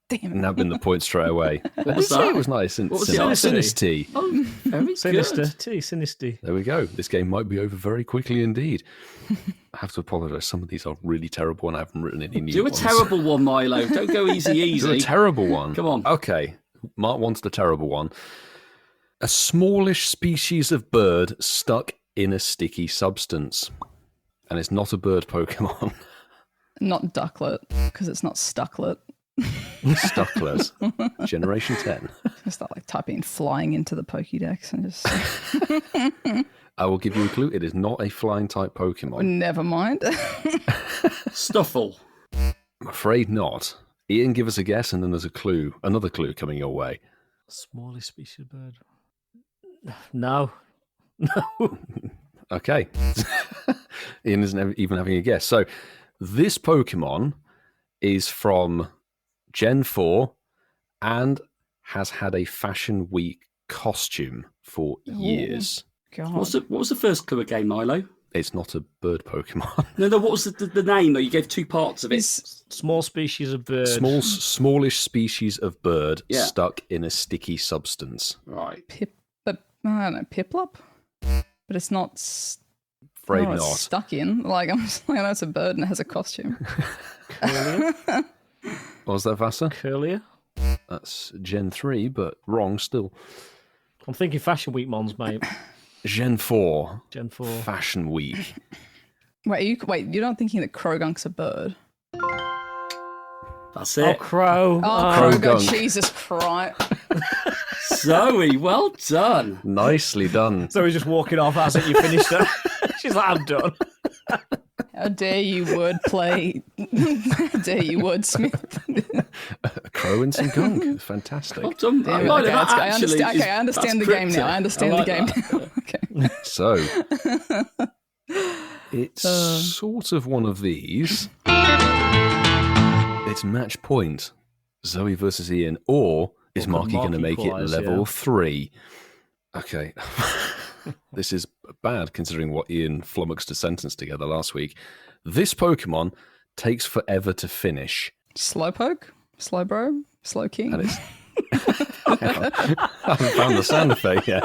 Damn it. nabbing the point straight away. What was did say that? it was nice? What was the answer? Sinisty. Oh, very Sinister. good. Tea, Sinisty. There we go. This game might be over very quickly indeed. I have to apologise. Some of these are really terrible and I haven't written any new Do a ones. terrible one, Milo. Don't go easy, Do easy. a terrible one. Come on. Okay. Mark wants the terrible one. A smallish species of bird stuck in a sticky substance. And it's not a bird Pokemon. Not ducklet, because it's not stucklet. Stucklers. Generation 10. I start like typing flying into the Pokédex and just I will give you a clue. It is not a flying type Pokemon. never mind. Stuffle. I'm afraid not. Ian, give us a guess, and then there's a clue, another clue coming your way. Smallest species of bird. No. Okay. Ian isn't even having a guess. So, this Pokemon is from Gen 4 and has had a Fashion Week costume for years. God. What was the first clue again, Milo? It's not a bird Pokemon. No, what was the name, though? You gave 2 parts of it. Small species of bird. Smallish species of bird Yeah. stuck in a sticky substance. Right. But I don't know, Piplup? But it's not. Afraid I don't know what not. it's stuck in. Like I'm just like, I know it's a bird and it has a costume. Curlier. What was that, Vasa? Curlier. That's Gen 3, but wrong still. I'm thinking Fashion Week mons, mate. Gen 4. Gen 4. Fashion Week. Wait, you're not thinking that Crogunk's a bird? That's Oh, it. crow. Oh, Krogunk. Krogunk, Jesus Christ. Zoe, well done. Nicely done. So he's just walking off as it you finished it. She's like, I'm done. How dare you wordplay? How dare you wordsmith? A crow and some gunk. Fantastic. Well done. Damn it, Milo, okay, that I actually understand, okay, I understand the that's game now. cryptic. I understand like the game that. now. Okay. So, It's sort of one of these. It's match point. Zoe versus Ian. Or is Marky going to make it level 3? Okay. This is bad considering what Ian flummoxed a sentence together last week. This Pokemon takes forever to finish. Slowpoke? Slowbro? Slowking? And it's... I haven't found the sound effect yet.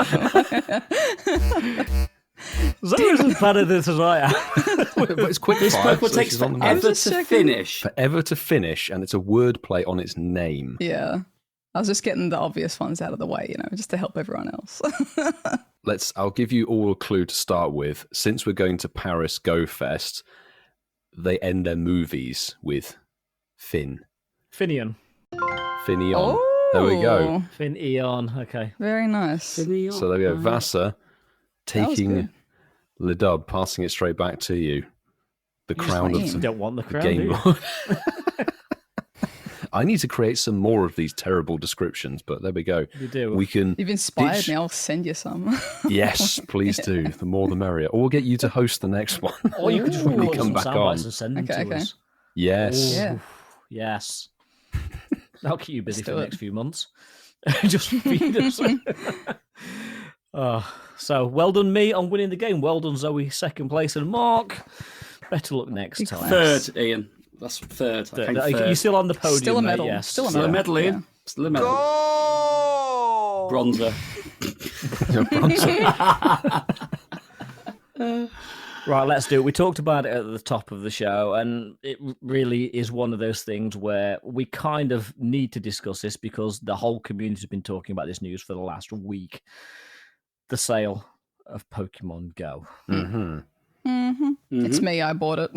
Zoe's as bad at this as I am. But it's quick This fire, Pokemon so takes she's on the forever move. to finish. Forever to finish, and it's a wordplay on its name. Yeah. I was just getting the obvious ones out of the way, just to help everyone else. I'll give you all a clue to start with. Since we're going to Paris Go Fest, they end their movies with Finn. Finion. Finneon. Oh. There we go. Finn Eon. Okay. Very nice. So there we go. Vasa taking good. Lidub, passing it straight back to you. The crown of You don't want the crown, Game do you? Lord. I need to create some more of these terrible descriptions, but there we go. You do. We can. You've inspired ditch- me. I'll send you some. Yes, please do. The more the merrier. Or we'll get you to host the next one. Or you could just When we record come some back sound on. bites and send them Okay, to okay. us. Yes. Yeah. Yes. That'll keep you busy Let's for do the it. next few months. Just feed us. So well done me on winning the game. Well done Zoe, second place, and Mark. Better luck next Big time. class. Third, Ian. That's third. I think You're third. still on the podium, Still a mate, medal. yes. Still a Still a medal. medal, Ian. Yeah. Still a medal. Bronzer. Right, let's do it. We talked about it at the top of the show, and it really is one of those things where we kind of need to discuss this because the whole community has been talking about this news for the last week. The sale of Pokemon Go. Mm-hmm. It's me. I bought it.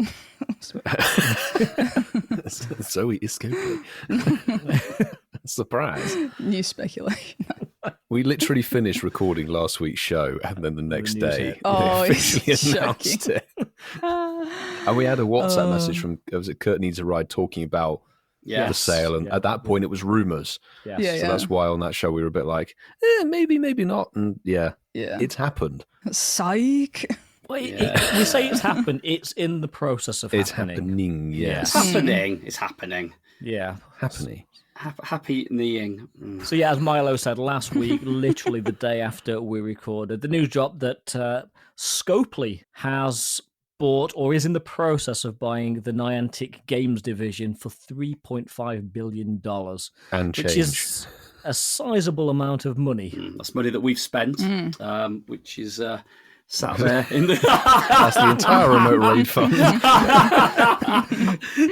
Zoe is Scopely. Surprise. New speculation. We literally finished recording last week's show, and then the next news day hit. Oh, they officially it's announced it. And we had a WhatsApp message from Kurt Needs a Ride talking about Yes. the sale, and Yeah. at that point it was rumours. Yes. Yeah, So that's why on that show we were a bit like, maybe, maybe not. And yeah, Yeah. it's happened. Psych. Well, we say it's happened. It's in the process of It's happening. happening, yes. It's happening. It's happening. Yeah. Happening. Happy kneeing. So yeah, as Milo said last week, literally the day after we recorded, the news dropped that Scopely has bought or is in the process of buying the Niantic Games division for $3.5 billion, And which change. is a sizable amount of money. That's money that we've spent, which is sat there in the. That's the entire remote raid fund.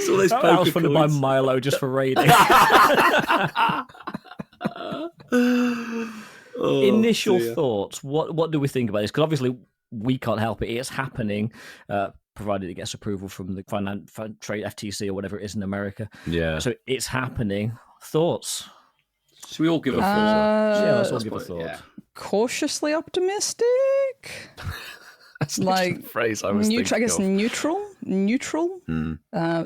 So those That was poker funded by coins. Milo just for raiding. Initial thoughts. What do we think about this? Because obviously we can't help it. It's happening, provided it gets approval from the trade FTC or whatever it is in America. Yeah. So it's happening. Thoughts? Should we all give a thought? Yeah, let's all that's give a what- thought. yeah. Cautiously optimistic. That's Like the phrase I was neutral. I guess thinking neutral.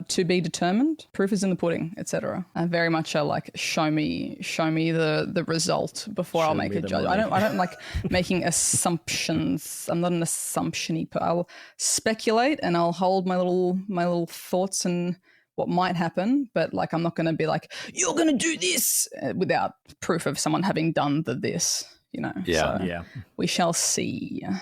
To be determined. Proof is in the pudding, etc. Very much a like show me the result before I'll make me a the judgment. money. I don't like making assumptions. I'm not an assumption-y. I'll speculate and I'll hold my little thoughts and what might happen, but like I'm not going to be like you're going to do this without proof of someone having done this. Yeah. So Yeah. we shall see. I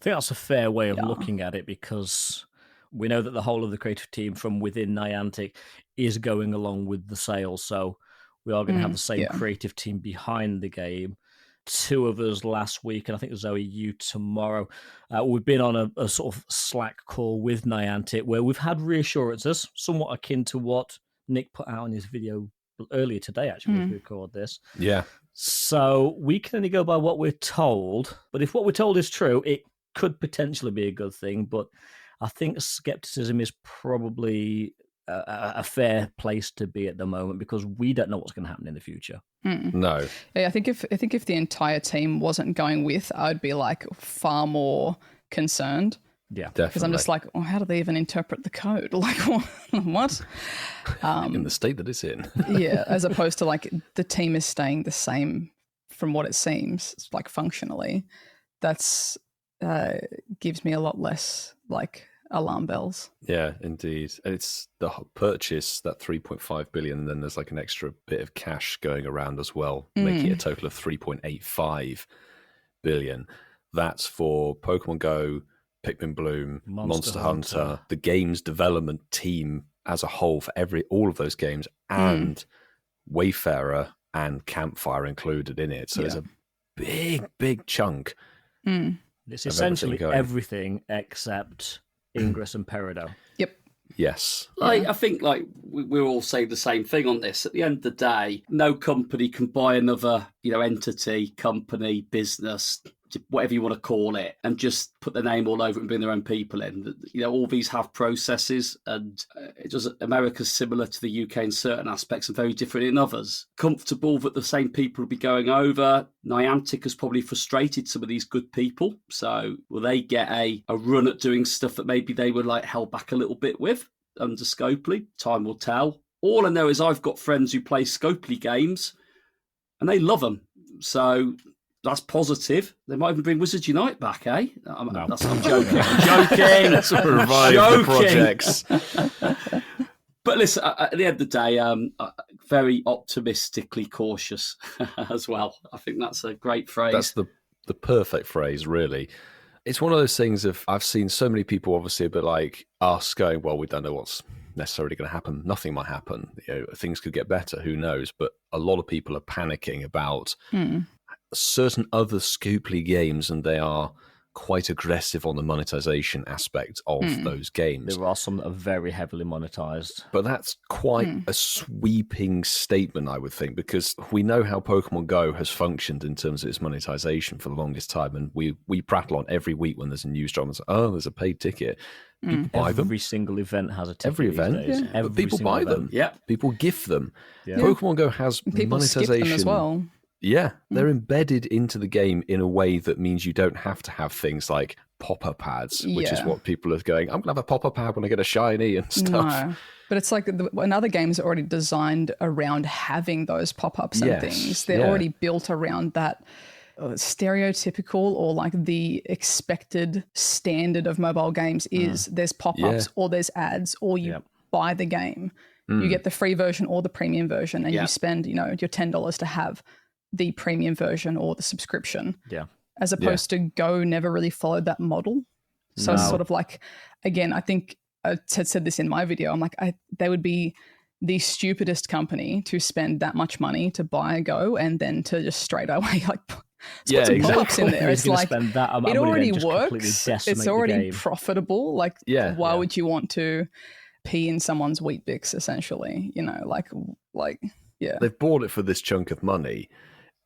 think that's a fair way of looking at it because we know that the whole of the creative team from within Niantic is going along with the sale. So we are going to have the same creative team behind the game. Two of us last week, and I think Zoe, you tomorrow. We've been on a sort of Slack call with Niantic where we've had reassurances, somewhat akin to what Nick put out in his video earlier today, actually, as we record this. Yeah. So we can only go by what we're told. But if what we're told is true, it could potentially be a good thing. But I think skepticism is probably a fair place to be at the moment because we don't know what's going to happen in the future. No. Yeah, I think if the entire team wasn't going with, I'd be like far more concerned. Yeah, Definitely. Because I'm just like, oh, how do they even interpret the code? Like, what? in the state that it's in. Yeah, as opposed to like the team is staying the same from what it seems, like functionally. That's gives me a lot less like alarm bells. Yeah, indeed. And it's the purchase, that 3.5 billion, and then there's like an extra bit of cash going around as well, making it a total of 3.85 billion. That's for Pokemon Go, Pikmin Bloom, Monster Hunter, the games development team as a whole for all of those games, and Wayfarer and Campfire included in it. So there's a big chunk. It's essentially everything except Ingress and Peridot. Yep. Yes. I think we're all saying the same thing on this. At the end of the day, no company can buy another, entity, company, business, whatever you want to call it, and just put their name all over it and bring their own people in. All these have processes, and America's similar to the UK in certain aspects and very different in others. Comfortable that the same people will be going over. Niantic has probably frustrated some of these good people. So will they get a run at doing stuff that maybe they were held back a little bit with under Scopely? Time will tell. All I know is I've got friends who play Scopely games and they love them. So that's positive. They might even bring Wizards Unite back, eh? I'm joking. I'm joking. Let's revive the projects. But listen, at the end of the day, very optimistically cautious as well. I think that's a great phrase. That's the perfect phrase, really. It's one of those things I've seen so many people, obviously, a bit like us going, well, we don't know what's necessarily going to happen. Nothing might happen. Things could get better. Who knows? But a lot of people are panicking about certain other Scopely games, and they are quite aggressive on the monetization aspect of those games. There are some that are very heavily monetized. But that's quite a sweeping statement, I would think, because we know how Pokemon Go has functioned in terms of its monetization for the longest time, and we prattle on every week when there's a news drop and say, oh, there's a paid ticket. People buy them. Every single event has a ticket. Every event, but people buy them. Yeah, people gift them. Yeah. Pokemon Go has people monetization skip them as well. Yeah, they're embedded into the game in a way that means you don't have to have things like pop-up ads, which is what people are going, I'm going to have a pop-up ad when I get a shiny and stuff. No, but it's like another games are already designed around having those pop-ups and things. They're already built around that stereotypical or like the expected standard of mobile games is there's pop-ups or there's ads or you buy the game. You get the free version or the premium version and you spend, your $10 to have the premium version or the subscription. Yeah. As opposed to Go never really followed that model. So it's sort of like, again, I think I said this in my video. I'm like, they would be the stupidest company to spend that much money to buy a Go and then to just straight away put some pop-ups in there. It's like, it already works. It's already profitable. Like, why would you want to pee in someone's wheat bix, essentially? They've bought it for this chunk of money.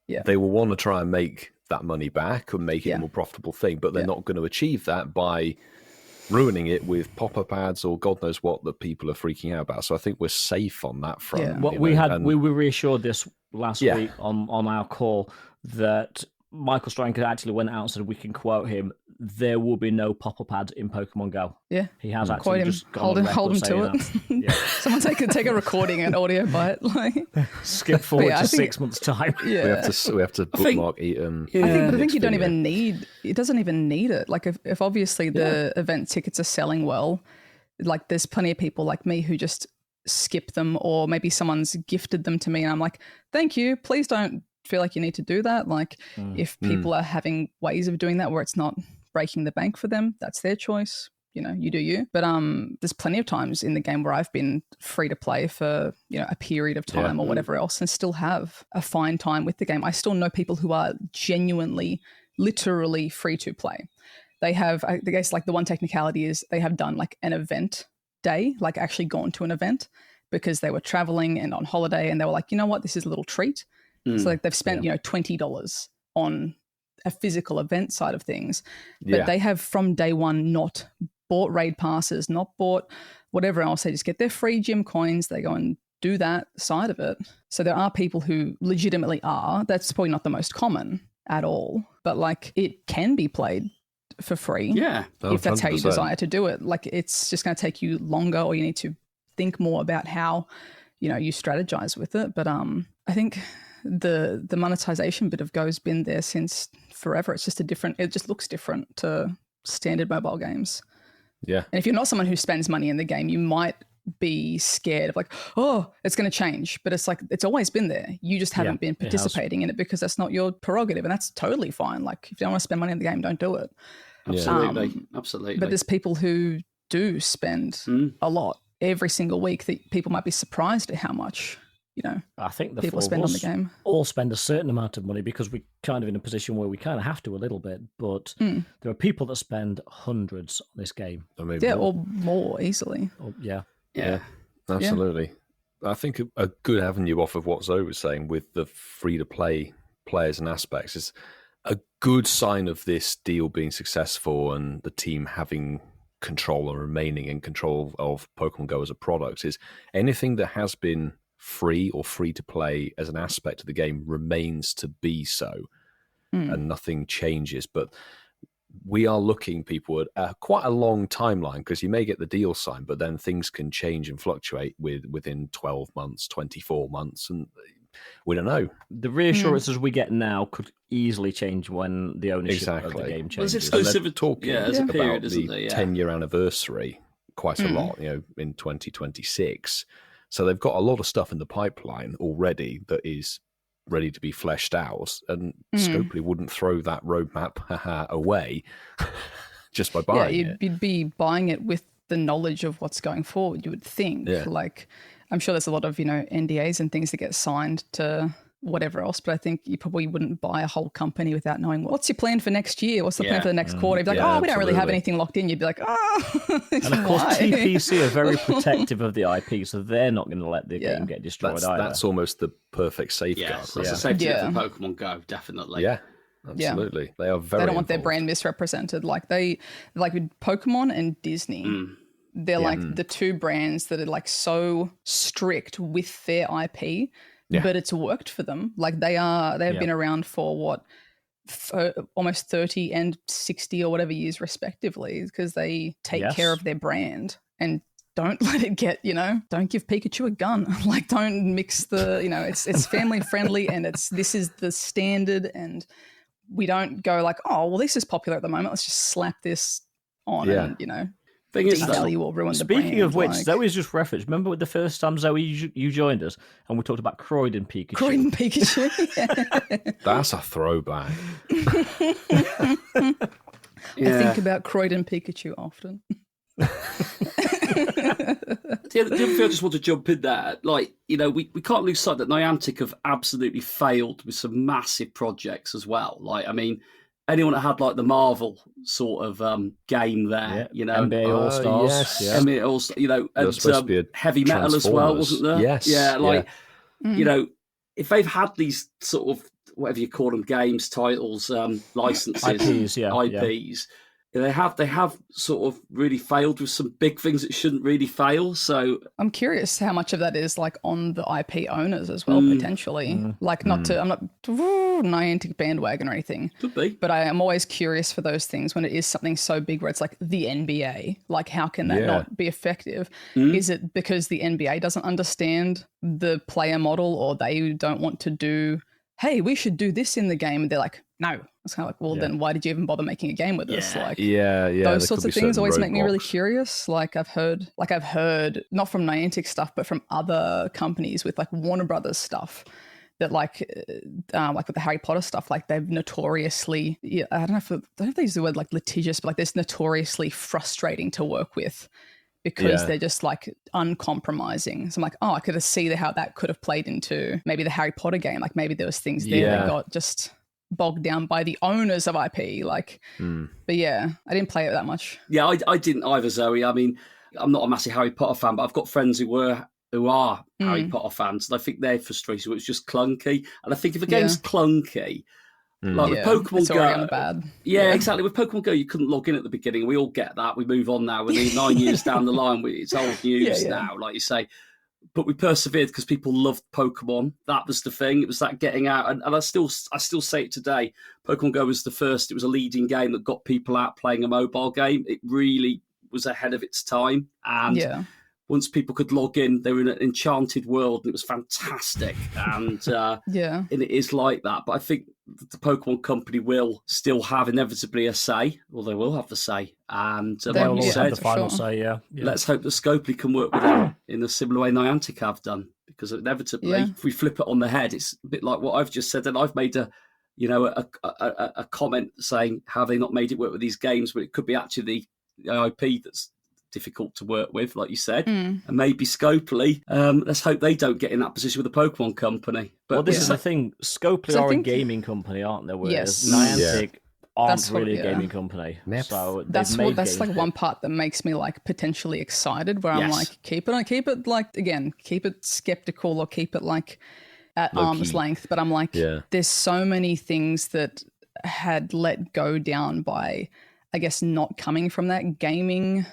Yeah. They will want to try and make that money back and make it a more profitable thing, but they're not going to achieve that by ruining it with pop-up ads or God knows what that people are freaking out about. So I think we're safe on that front. Yeah. What we were reassured this last week on our call that Michael Stranker actually went out and said, we can quote him, there will be no pop-up ads in Pokemon Go. Yeah. He has actually just hold him to it. Someone take a recording and audio bite. Skip forward to 6 months' time. Yeah. We have to bookmark it. I think you don't even need, it doesn't even need it. Like if obviously the event tickets are selling well, like there's plenty of people like me who just skip them, or maybe someone's gifted them to me and I'm like, thank you, please don't feel like you need to do that. Like if people are having ways of doing that where it's not breaking the bank for them, that's their choice. You do you. But there's plenty of times in the game where I've been free to play for a period of time or whatever else and still have a fine time with the game. I still know people who are genuinely, literally free to play. They have, I guess, like the one technicality is they have done like an event day, like actually gone to an event because they were traveling and on holiday and they were like, you know what, this is a little treat. So like they've spent, $20 on a physical event side of things, but they have from day one not bought raid passes, not bought whatever else. They just get their free gym coins. They go and do that side of it. So there are people who legitimately are. That's probably not the most common at all, but like it can be played for free. Yeah. If that's 100%. How you desire to do it. Like it's just going to take you longer, or you need to think more about how, you strategize with it. But I think the monetization bit of Go's been there since forever. It's just it just looks different to standard mobile games. Yeah. And if you're not someone who spends money in the game, you might be scared of like, oh, it's going to change. But it's like, it's always been there. You just haven't been participating in it because that's not your prerogative. And that's totally fine. Like, if you don't want to spend money in the game, don't do it. Absolutely. Absolutely. But there's people who do spend a lot every single week that people might be surprised at how much, I think the people four spend of on us the game. all spend a certain amount of money because we're kind of in a position where we kind of have to a little bit. But there are people that spend hundreds on this game. Or more easily. Yeah. Yeah. Absolutely. I think a good avenue off of what Zoe was saying with the free-to-play players and aspects is a good sign of this deal being successful and the team having control and remaining in control of Pokemon Go as a product is anything that has been free or free to play as an aspect of the game remains to be so, and nothing changes. But we are looking, people, at quite a long timeline, because you may get the deal signed, but then things can change and fluctuate within 12 months, 24 months, and we don't know. The reassurances we get now could easily change when the ownership of the game changes. There's exclusivity talking there's a period, about isn't the there? Yeah. 10-year anniversary quite a lot, in 2026. So they've got a lot of stuff in the pipeline already that is ready to be fleshed out, and Scopely wouldn't throw that roadmap away just by buying it. You'd be buying it with the knowledge of what's going forward, you would think. Yeah. Like, I'm sure there's a lot of, NDAs and things that get signed to whatever else, but I think you probably wouldn't buy a whole company without knowing what's your plan for next year, what's the plan for the next quarter. You'd be like, we don't really have anything locked in. You'd be like, and of course TPC are very protective of the IP, so they're not going to let the game get destroyed either. That's almost the perfect safeguard. Yes, that's a safety net for Pokemon Go, definitely. Yeah, absolutely. They are very They don't want their involved. brand misrepresented. Like with Pokemon and Disney, they're like the two brands that are like so strict with their IP. Yeah. But it's worked for them. Like they've been around for almost 30 and 60 or whatever years respectively, because they take care of their brand and don't let it get, don't give Pikachu a gun. Like, don't mix the, it's family friendly, and this is the standard, and we don't go like, oh, well, this is popular at the moment, let's just slap this on and, Thing is, devalue or ruin the brand. Speaking of which, Zoe's just referenced. Remember the first time, Zoe, you joined us and we talked about Croydon Pikachu? Croydon Pikachu. Yeah. That's a throwback. I think about Croydon Pikachu often. The other thing I just want to jump in there, like, we can't lose sight that Niantic have absolutely failed with some massive projects as well. Like, I mean, anyone that had like the Marvel sort of game there, NBA All Stars, NBA All Stars, and Heavy Metal as well, wasn't there? Yes, if they've had these sort of whatever you call them, games, titles, licenses, IPs. They have sort of really failed with some big things that shouldn't really fail. So I'm curious how much of that is like on the IP owners as well, potentially. Like I'm not Niantic bandwagon or anything. Could be. But I am always curious for those things when it is something so big where it's like the NBA. Like, how can that not be effective? Is it because the NBA doesn't understand the player model, or they don't want to do, hey, we should do this in the game? And they're like, no. It's kind of like, well, then why did you even bother making a game with us? Like, those sorts of things always make me really curious. Like I've heard not from Niantic stuff, but from other companies with like Warner Brothers stuff, that like with the Harry Potter stuff, like they've notoriously, I don't know if they use the word like litigious, but like this notoriously frustrating to work with, because they're just like uncompromising. So I'm like, oh, I could see how that could have played into maybe the Harry Potter game. Like maybe there was things there that got just bogged down by the owners of IP. Like, but yeah, I didn't play it that much. Yeah, I didn't either, Zoe. I mean, I'm not a massive Harry Potter fan, but I've got friends who are Harry Potter fans, and I think they're frustrated. It's just clunky, and I think if a game's clunky, like with Pokemon it's Go, bad. Yeah, exactly. With Pokemon Go, you couldn't log in at the beginning. We all get that. We move on now. We're 9 years down the line. It's old news now, like you say. But we persevered because people loved Pokemon. That was the thing. It was that getting out. And I still say it today. Pokemon Go was the first. It was a leading game that got people out playing a mobile game. It really was ahead of its time. And once people could log in, they were in an enchanted world, and it was fantastic. And Yeah. and it is like that. But I think the Pokemon Company will still have inevitably a say, or they will have the say. And They They like will you always have said, the final sure. say, yeah. let's hope that Scopely can work with them in a similar way Niantic have done. Because inevitably, Yeah. if we flip it on the head, it's a bit like what I've just said. And I've made a comment saying, how they not made it work with these games? But it could be actually the IP that's difficult to work with, like you said. And maybe Scopely, let's hope they don't get in that position with the Pokemon Company. But Well, this is the thing. Scopely So I are think- a gaming company, aren't they? Whereas Yes. Niantic aren't That's what- really a yeah. gaming company. Yep. So That's they've made that's games, like but- one part that makes me like potentially excited, where I'm Yes. like, keep it like, again, keep it skeptical or keep it like at Low arm's key. length. But I'm like, Yeah. there's so many things that had let go down by, I guess, not coming from that gaming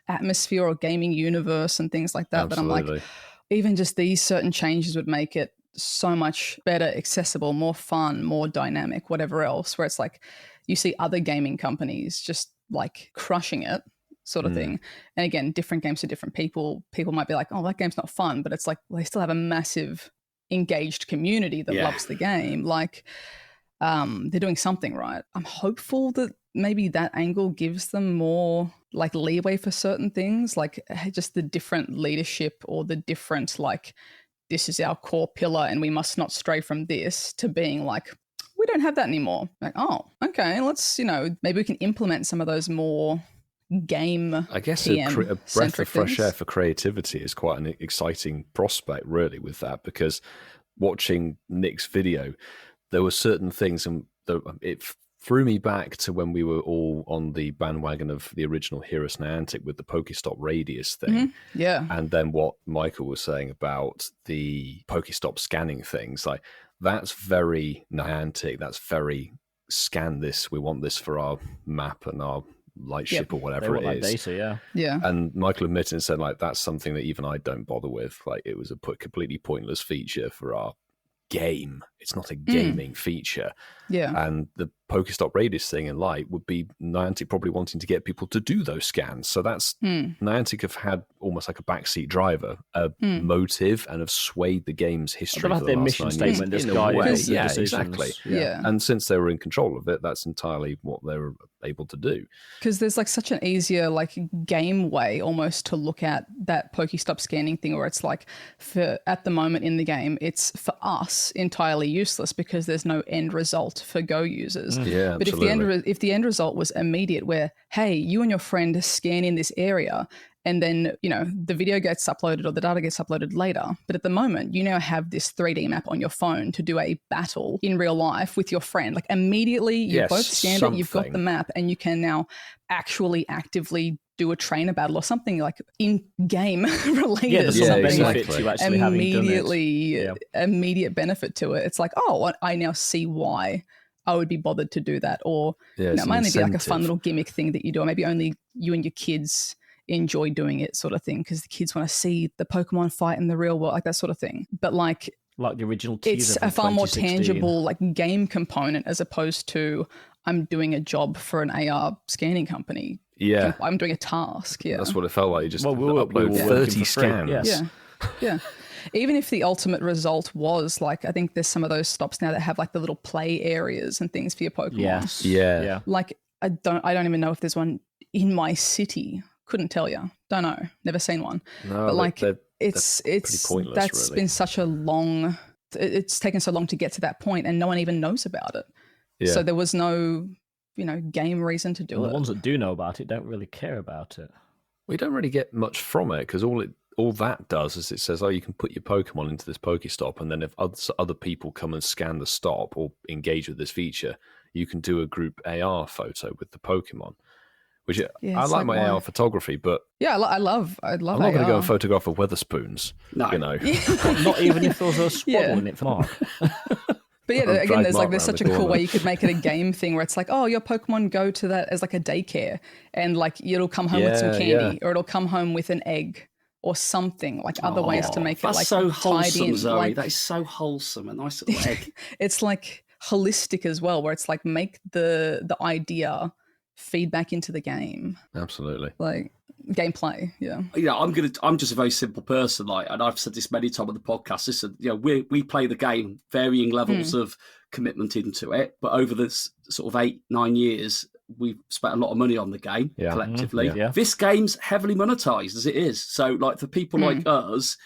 atmosphere or gaming universe and things like that. But I'm Absolutely. like, even just these certain changes would make it so much better, accessible, more fun, more dynamic, whatever else, where it's like you see other gaming companies just like crushing it sort of thing. And again, different games to different people. People might be like, oh, that game's not fun, but it's like, well, they still have a massive engaged community that Yeah. loves the game. Like, they're doing something right. I'm hopeful that maybe that angle gives them more like leeway for certain things, like just the different leadership or the different like, this is our core pillar and we must not stray from this, to being like, we don't have that anymore. Like, oh, okay, let's, maybe we can implement some of those more game I guess TM a breath of centric fresh air things. for creativity is quite an exciting prospect, really, with that, because watching Nick's video, there were certain things, and it threw me back to when we were all on the bandwagon of the original Heroes Niantic with the Pokestop radius thing. Yeah. And then what Michael was saying about the Pokestop scanning things, like that's very Niantic, that's very scan this, we want this for our map and our lightship or They whatever want it that is. data, yeah. Yeah. And Michael admitted and said, like, that's something that even I don't bother with. Like, it was a completely pointless feature for our game. It's not a gaming feature. Yeah. And the Pokestop radius thing in light would be Niantic probably wanting to get people to do those scans. So that's Niantic have had almost like a backseat driver, a motive, and have swayed the game's history. They've had for the their last mission 9 statement years. this In a guy way, is the yeah, decisions. exactly. Yeah. And since they were in control of it, that's entirely what they were able to do. Because there's like such an easier like game way almost to look at that Pokestop scanning thing, where it's like, for at the moment in the game, it's for us entirely useless because there's no end result for Go users. Yeah, But absolutely. if the end result was immediate, where hey, you and your friend scan in this area, and then the video gets uploaded or the data gets uploaded later, but at the moment you now have this 3D map on your phone to do a battle in real life with your friend. Like immediately you Yes, both scanned it, you've got something. the map, and you can now actually actively do a trainer battle or something like in game related. Yeah, there's Yeah, some something benefit exactly. to actually having done it. immediately Yeah. immediate benefit to it. It's like, oh, I now see why I would be bothered to do that. Or Yeah, it it's might an only be like a fun incentive. little gimmick thing that you do, or maybe only you and your kids enjoy doing it, sort of thing, because the kids want to see the Pokemon fight in the real world, like that sort of thing. But like, Like the original teaser it's from a far more 2016. tangible like game component as opposed to I'm doing a job for an AR scanning company. Yeah. I'm doing a task. Yeah. That's what it felt like. You just Well, we were upload working 30 for free, scans. yes. Yeah. Yeah. Even if the ultimate result was like, I think there's some of those stops now that have like the little play areas and things for your Pokemon. Yes. Yeah. Yeah. Like I don't even know if there's one in my city. Couldn't tell you. Don't know. Never seen one. No, But like they're it's pretty pointless, that's really. been such a long. It's taken so long to get to that point, and no one even knows about it. Yeah. So there was no, game reason to do And it. the ones that do know about it don't really care about it. We don't really get much from it because all that does is it says, oh, you can put your Pokemon into this Pokestop, and then if other people come and scan the stop or engage with this feature, you can do a group AR photo with the Pokemon. Which I it's like my why- AR photography, but Yeah, I love. I'm not going to go AR. and photograph a Weatherspoons. No. Not even if there was a squabble Yeah. in it for Mark. But yeah, Or again, drag there's Mark there's round such a the cool corner. way you could make it a game thing where it's like, oh, your Pokemon go to that as like a daycare, and like it'll come home with some Yeah, candy, yeah. or it'll come home with an egg or something, like other ways to make it That's like so tied wholesome, in. Zoe. Like, That is so wholesome. A nice little egg. it's like holistic as well, where it's like make the idea feed back into the game. Absolutely. Like gameplay. Yeah. I'm just a very simple person, and I've said this many times on the podcast. Listen, we play the game, varying levels of commitment into it, but over this sort of 8-9 years, we've spent a lot of money on the game collectively. This game's heavily monetized as it is. So, for people like us,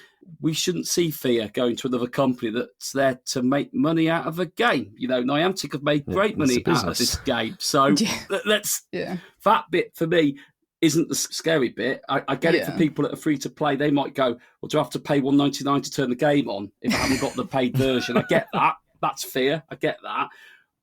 we shouldn't see fear going to another company that's there to make money out of a game. Niantic have made great money out of this game. So that bit for me isn't the scary bit. I get it for people that are free to play. They might go, well, do I have to pay $1.99 to turn the game on if I haven't got the paid version? I get that. That's fear. I get that.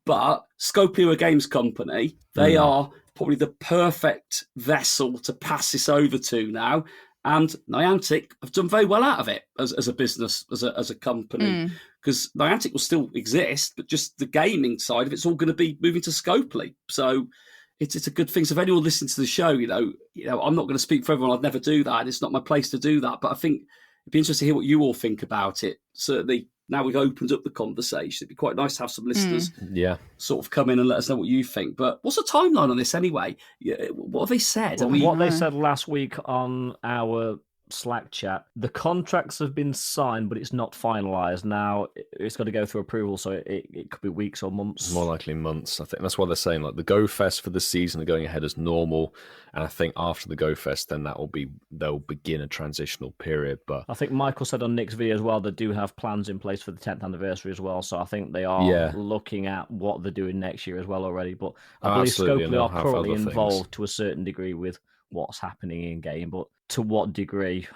But Scopely are a games company. They are probably the perfect vessel to pass this over to now. And Niantic have done very well out of it as a business, as a company. Because Niantic will still exist, but just the gaming side of it's all going to be moving to Scopely. So it's a good thing. So if anyone listens to the show, I'm not going to speak for everyone. I'd never do that. It's not my place to do that. But I think it'd be interesting to hear what you all think about it. Certainly, now we've opened up the conversation, it'd be quite nice to have some listeners sort of come in and let us know what you think. But what's the timeline on this anyway? What have they said? What they said last week on our Slack chat, the contracts have been signed, but it's not finalised. Now, it's got to go through approval, so it could be weeks or months. More likely months, I think. That's what they're saying. The Go Fest for the season are going ahead as normal, and I think after the Go Fest, then they'll begin a transitional period. But I think Michael said on Nick's video as well, they do have plans in place for the 10th anniversary as well, so I think they are looking at what they're doing next year as well already. But I believe Scopely are currently involved to a certain degree with what's happening in game, but to what degree,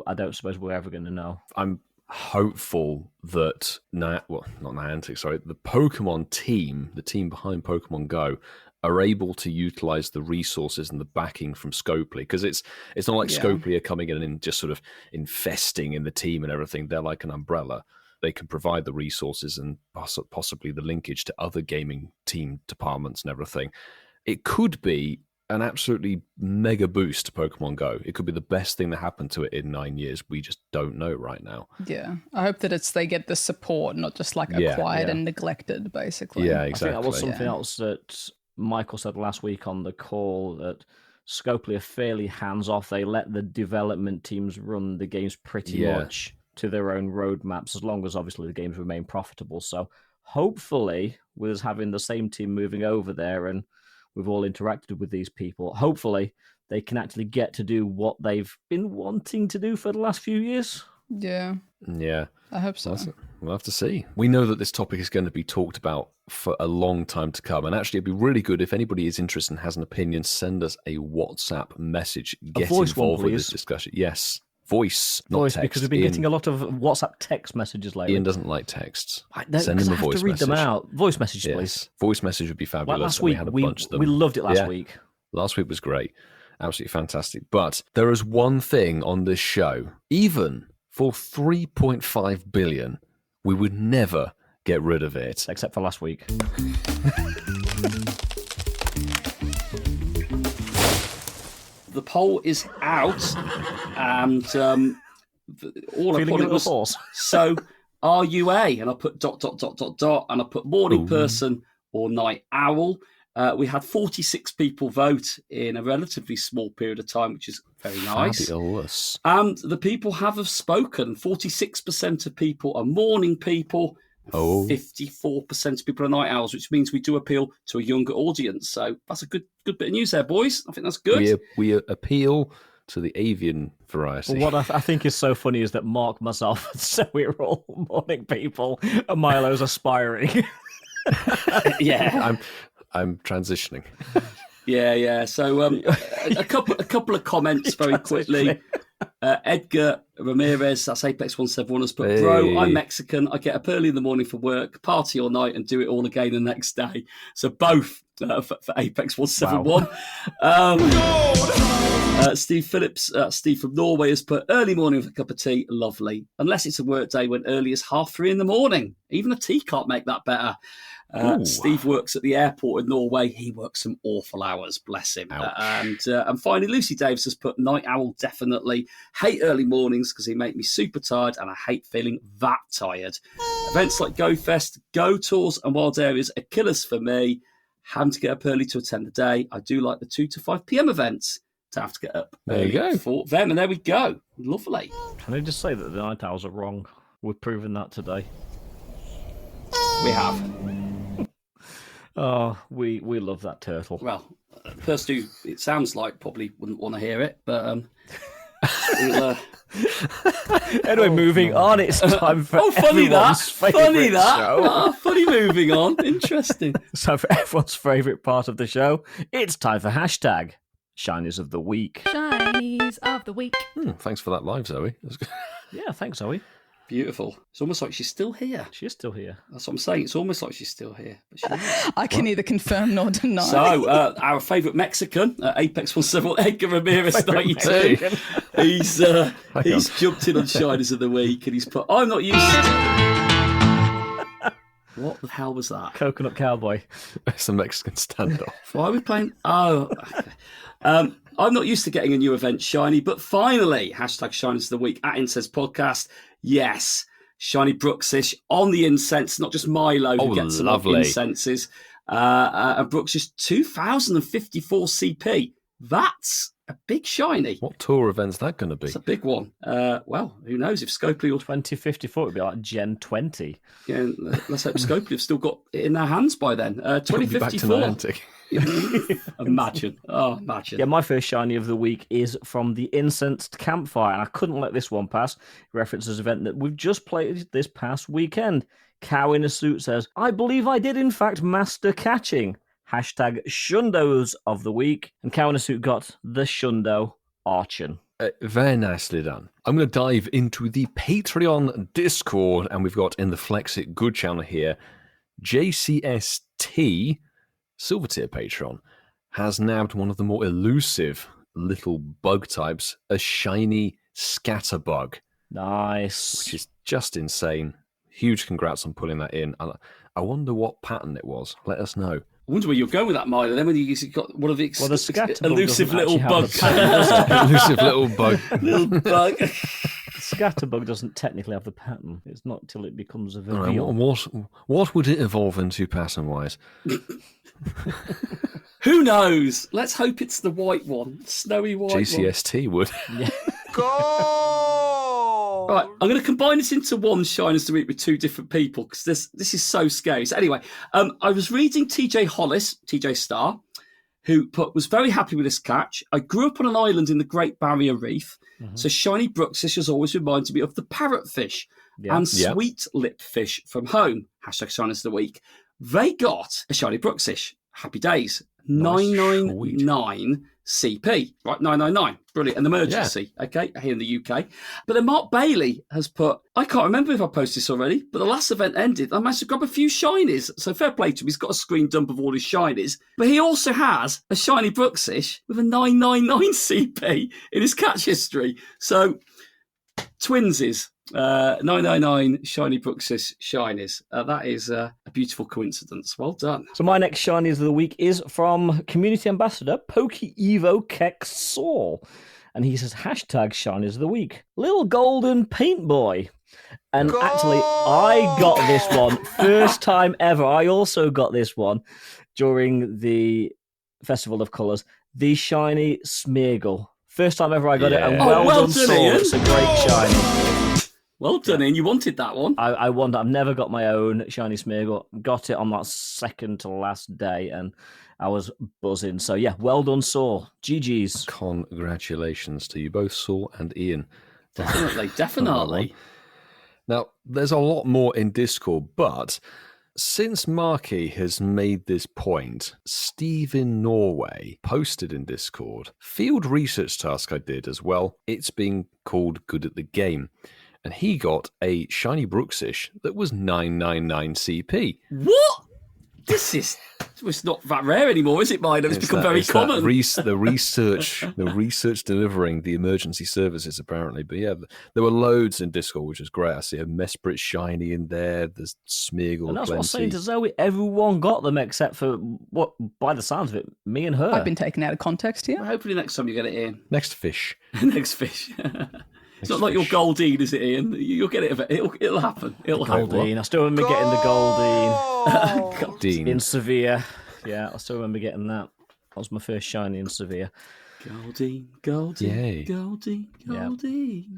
I don't suppose we're ever going to know. I'm hopeful that not Niantic, sorry, the Pokemon team, the team behind Pokemon Go, are able to utilize the resources and the backing from Scopely, because it's not like Scopely are coming in and just sort of infesting in the team and everything. They're like an umbrella. They can provide the resources and possibly the linkage to other gaming team departments and everything. It could be an absolutely mega boost to Pokemon Go. It could be the best thing that happened to it in 9 years. We just don't know right now. Yeah. I hope that they get the support, not just acquired and neglected, basically. Yeah, exactly. I think that was something else that Michael said last week on the call, that Scopely are fairly hands-off. They let the development teams run the games pretty much to their own roadmaps, as long as obviously the games remain profitable. So hopefully, with us having the same team moving over there and we've all interacted with these people, hopefully they can actually get to do what they've been wanting to do for the last few years. Yeah. Yeah. I hope so. We'll have to see. We know that this topic is going to be talked about for a long time to come. And actually, it'd be really good if anybody is interested and has an opinion, send us a WhatsApp message. Get involved with this discussion. Yes. Voice, not text. Because we've been getting a lot of WhatsApp text messages lately. Ian doesn't like texts. Send him a voice message. I have to read them out. Voice messages, please. Voice message would be fabulous. Last week, we had a bunch of them. We loved it last week. Last week was great. Absolutely fantastic. But there is one thing on this show. Even for 3.5 billion, we would never get rid of it. Except for last week. The poll is out, and all I put it was, so are you A? And I put ... and I put morning person or night owl. We had 46 people vote in a relatively small period of time, which is very nice. Fabulous. And the people have spoken. 46% of people are morning people. 54% of people are night owls, which means we do appeal to a younger audience. So that's a good bit of news there, boys. I think that's good. We appeal to the avian variety. What I think is so funny is that Mark, myself, and Zoe are all morning people, and Milo's aspiring. Yeah, I'm transitioning. Yeah. So a couple of comments very quickly. Edgar Ramirez, that's Apex 171, has put, bro, I'm Mexican. I get up early in the morning for work, party all night, and do it all again the next day. So both for Apex 171. Wow. Steve Phillips, Steve from Norway, has put, early morning with a cup of tea, lovely. Unless it's a work day when early as 3:30 in the morning. Even a tea can't make that better. Steve works at the airport in Norway. He works some awful hours, bless him. And finally, Lucy Davis has put, night owl, definitely. Hate early mornings because they make me super tired, and I hate feeling that tired. Events like Go Fest, Go Tours, and Wild Areas are killers for me. Having to get up early to attend the day. I do like the 2 to 5 p.m. events. to have to get up There you go. for them. And there we go. Lovely. Can I just say that the Night Owls are wrong? We've proven that today. We have. Oh, we love that turtle. Well, the person who it sounds like probably wouldn't want to hear it, but we'll, Anyway, moving on. It's time for funny that. everyone's favourite show. Oh, funny moving on. Interesting. So for everyone's favourite part of the show, it's time for hashtag Shinies of the Week. Shinies of the week. Thanks for that live, Zoe. That's good. Yeah, thanks, Zoe. Beautiful. It's almost like she's still here. She is still here. That's what I'm saying. It's almost like she's still here. But she is. I can neither confirm nor deny. So, our favourite Mexican, Apex 171, Edgar Ramirez 92, he's jumped in on Shinies of the Week and he's put, I'm not used to... What the hell was that? Coconut Cowboy. It's a Mexican standoff. Why are we playing? Oh, okay. I'm not used to getting a new event shiny, but finally, hashtag Shinies of the Week at Incense Podcast. Yes, Shiny Bruxish on the incense, not just Milo who gets a lot of incenses. And Brooks is 2054 CP. That's a big shiny. What tour event's that going to be? It's a big one. Well, who knows if Scopely or 2054 would be like Gen 20. Yeah, let's hope Scopely have still got it in their hands by then. 2054. Back to Niantic. Imagine. Oh, imagine. Yeah, my first shiny of the week is from the Incensed Campfire, and I couldn't let this one pass. It references an event that we've just played this past weekend. Cow in a Suit says, I believe I did in fact master catching. Hashtag Shundos of the Week. And Cow in a Suit got the Shundo Archen. Very nicely done. I'm going to dive into the Patreon Discord, and we've got in the Flex It Good channel here, JCST, Silver Tier Patreon, has nabbed one of the more elusive little bug types, a shiny scatterbug. Nice. Which is just insane. Huge congrats on pulling that in. I wonder what pattern it was. Let us know. I wonder where you're going with that, Milo. Then when you got one of the elusive little bugs. Elusive little bug. Little bug. Scatterbug doesn't technically have the pattern. It's not till it becomes a reveal. What would it evolve into pattern-wise? Who knows? Let's hope it's the white one. Snowy white JCST one. would. Yeah. Go! Right, I'm going to combine this into one Shinies to Week with two different people because this is so scary. So anyway, I was reading TJ Hollis, TJ Star, who was very happy with this catch. I grew up on an island in the Great Barrier Reef, so shiny Bruxish has always reminded me of the parrotfish and sweet lip fish from home. Hashtag Shinies of the Week. They got a shiny Bruxish. Happy days. 999 CP. Right, 999. Brilliant. An emergency, okay, here in the UK. But then Mark Bailey has put, I can't remember if I posted this already, but the last event ended. I managed to grab a few shinies. So fair play to him. He's got a screen dump of all his shinies. But he also has a shiny Bruxish with a 999 CP in his catch history. So, twinsies. 999 shiny Bruxish shinies. That is a beautiful coincidence. Well done. So my next shinies of the week is from community ambassador PokeEvo Kexall, and he says hashtag shinies of the week. Little golden paint boy. And actually, I got this one first time ever. I also got this one during the Festival of Colours. The shiny Smeargle. First time ever I got it. And well done, Sword. It's a great shiny. Well done, Ian. You wanted that one. I wanted. I've never got my own shiny Smeargle. Got it on that second to last day, and I was buzzing. So yeah, well done, Saul. GG's. Congratulations to you both, Saul and Ian. Definitely. Now, there's a lot more in Discord, but since Marky has made this point, Steve in Norway posted in Discord, field research task I did as well. It's being called Good at the Game. And he got a shiny Bruxish that was 999 CP. What? It's not that rare anymore, is it, Milo? It's become very common. The research delivering the emergency services, apparently. But yeah, there were loads in Discord, which is great. I see a Mesprit shiny in there. There's Smeargle. And that's what I'm saying to Zoe. Everyone got them except for, what, by the sounds of it, me and her. I've been taken out of context here. Well, hopefully next time you get it in. Next fish. Next fish. It's not like your Goldeen, is it, Ian? You'll get it. It'll happen. It'll happen. Goldeen. I still remember getting the Goldeen. Goldeen. In Sevilla. Yeah, I still remember getting that. That was my first shiny in Sevilla. Goldie, Goldie, Yay. Goldie, Goldie.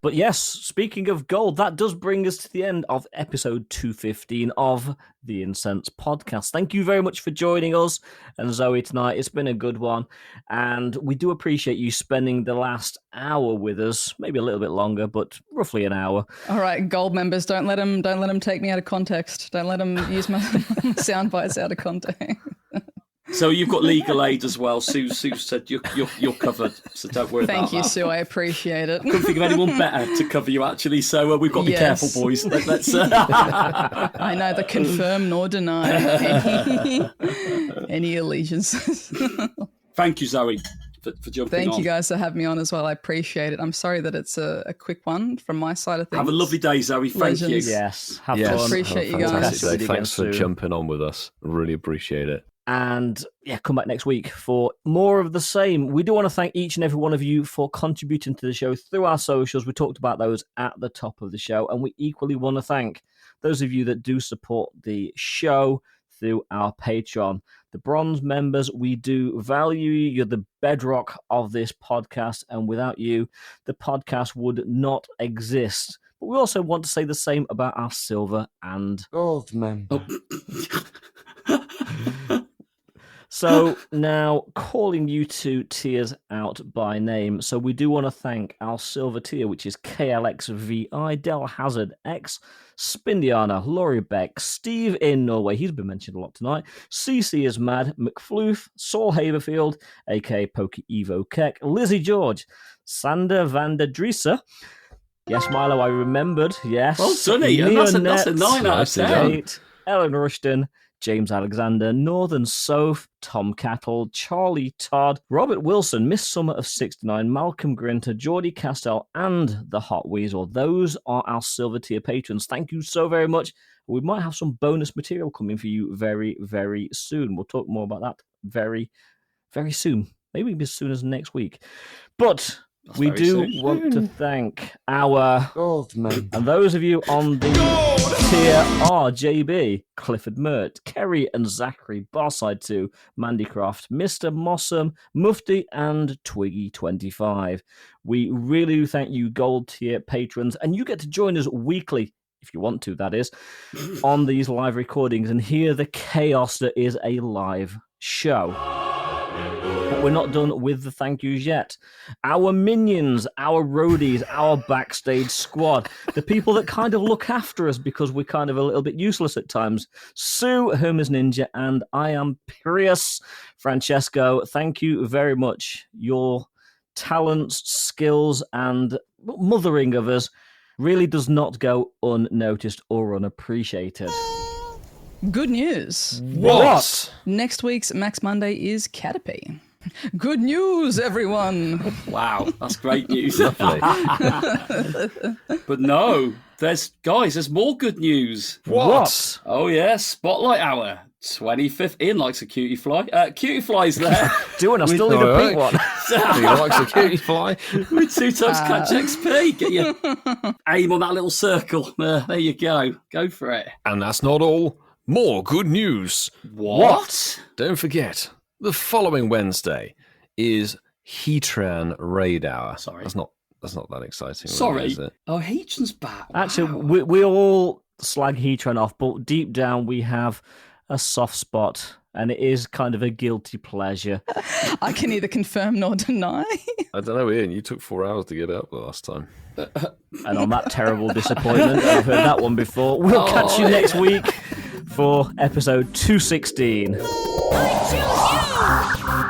But yes, speaking of gold, that does bring us to the end of episode 215 of the Incense podcast. Thank you very much for joining us and Zoe tonight. It's been a good one, and we do appreciate you spending the last hour with us. Maybe a little bit longer, but roughly an hour. All right, gold members, don't let them take me out of context. Don't let them use my sound bites out of context. So you've got legal aid as well. Sue said you're covered, so don't worry about that. Thank you, Sue. I appreciate it. Couldn't think of anyone better to cover you, actually. So we've got to be careful, boys. Let's. I neither confirm nor deny any allegiances. Thank you, Zoe, for jumping on. Thank you guys for having me on as well. I appreciate it. I'm sorry that it's a quick one from my side of things. Have a lovely day, Zoe. Thank Legends. you. Yes, have Yes, fun. Appreciate you guys. Fantastic day. Thanks for Soon. jumping on with us. Really appreciate it. And yeah, come back next week for more of the same. We do want to thank each and every one of you for contributing to the show through our socials. We talked about those at the top of the show. And we equally want to thank those of you that do support the show through our Patreon. The bronze members, we do value you. You're the bedrock of this podcast. And without you, the podcast would not exist. But we also want to say the same about our silver and gold member. So now calling you two tiers out by name. So we do want to thank our silver tier, which is KLXVI, Del Hazard X, Spindiana, Laurie Beck, Steve in Norway, he's been mentioned a lot tonight, CC is Mad, McFloof, Saul Haverfield, aka Pokey Evo Keck, Lizzie George, Sander van der Drieser. Yes, Milo, I remembered. Yes. Well done, Ian. That's a 9 out of 10. 8, Ellen Rushton, James Alexander, Northern Soph, Tom Cattle, Charlie Todd, Robert Wilson, Miss Summer of 69, Malcolm Grinter, Geordie Castell, and the Hot Weasel. Those are our silver tier patrons. Thank you so very much. We might have some bonus material coming for you very, very soon. We'll talk more about that very, very soon. Maybe as soon as next week. But That's we very do soon. want to thank our Gold member. and those of you on the tier are JB, Clifford Mert, Kerry and Zachary, Barside 2, Mandycraft, Mr. Mossam, Mufti, and Twiggy25. We really do thank you, gold tier patrons, and you get to join us weekly, if you want to, that is, on these live recordings and hear the chaos that is a live show. But we're not done with the thank yous yet. Our minions, our roadies, our backstage squad, the people that kind of look after us because we're kind of a little bit useless at times. Sue, Hermes Ninja, and I am Prius Francesco. Thank you very much. Your talents, skills, and mothering of us really does not go unnoticed or unappreciated. Good news. What? Next week's Max Monday is Caterpie. Good news, everyone. Wow, that's great news. Lovely. But no, there's more good news. What? Oh yeah, Spotlight Hour, 25th. Ian likes a cutie fly. Cutie fly's there. Doing, I still need a pink one. He likes a cutie fly. With 2 times catch XP. Get your aim on that little circle. There you go. Go for it. And that's not all. More good news. What? Don't forget, the following Wednesday is Heatran Raid Hour. Sorry. That's not that exciting. Sorry. Really, is it? Oh, Heatran's back. Actually, Wow. we all slag Heatran off, but deep down we have a soft spot, and it is kind of a guilty pleasure. I can neither confirm nor deny. I don't know, Ian. You took 4 hours to get up the last time. And on that terrible disappointment, I've heard that one before. We'll catch you next week for episode 216. I choose you!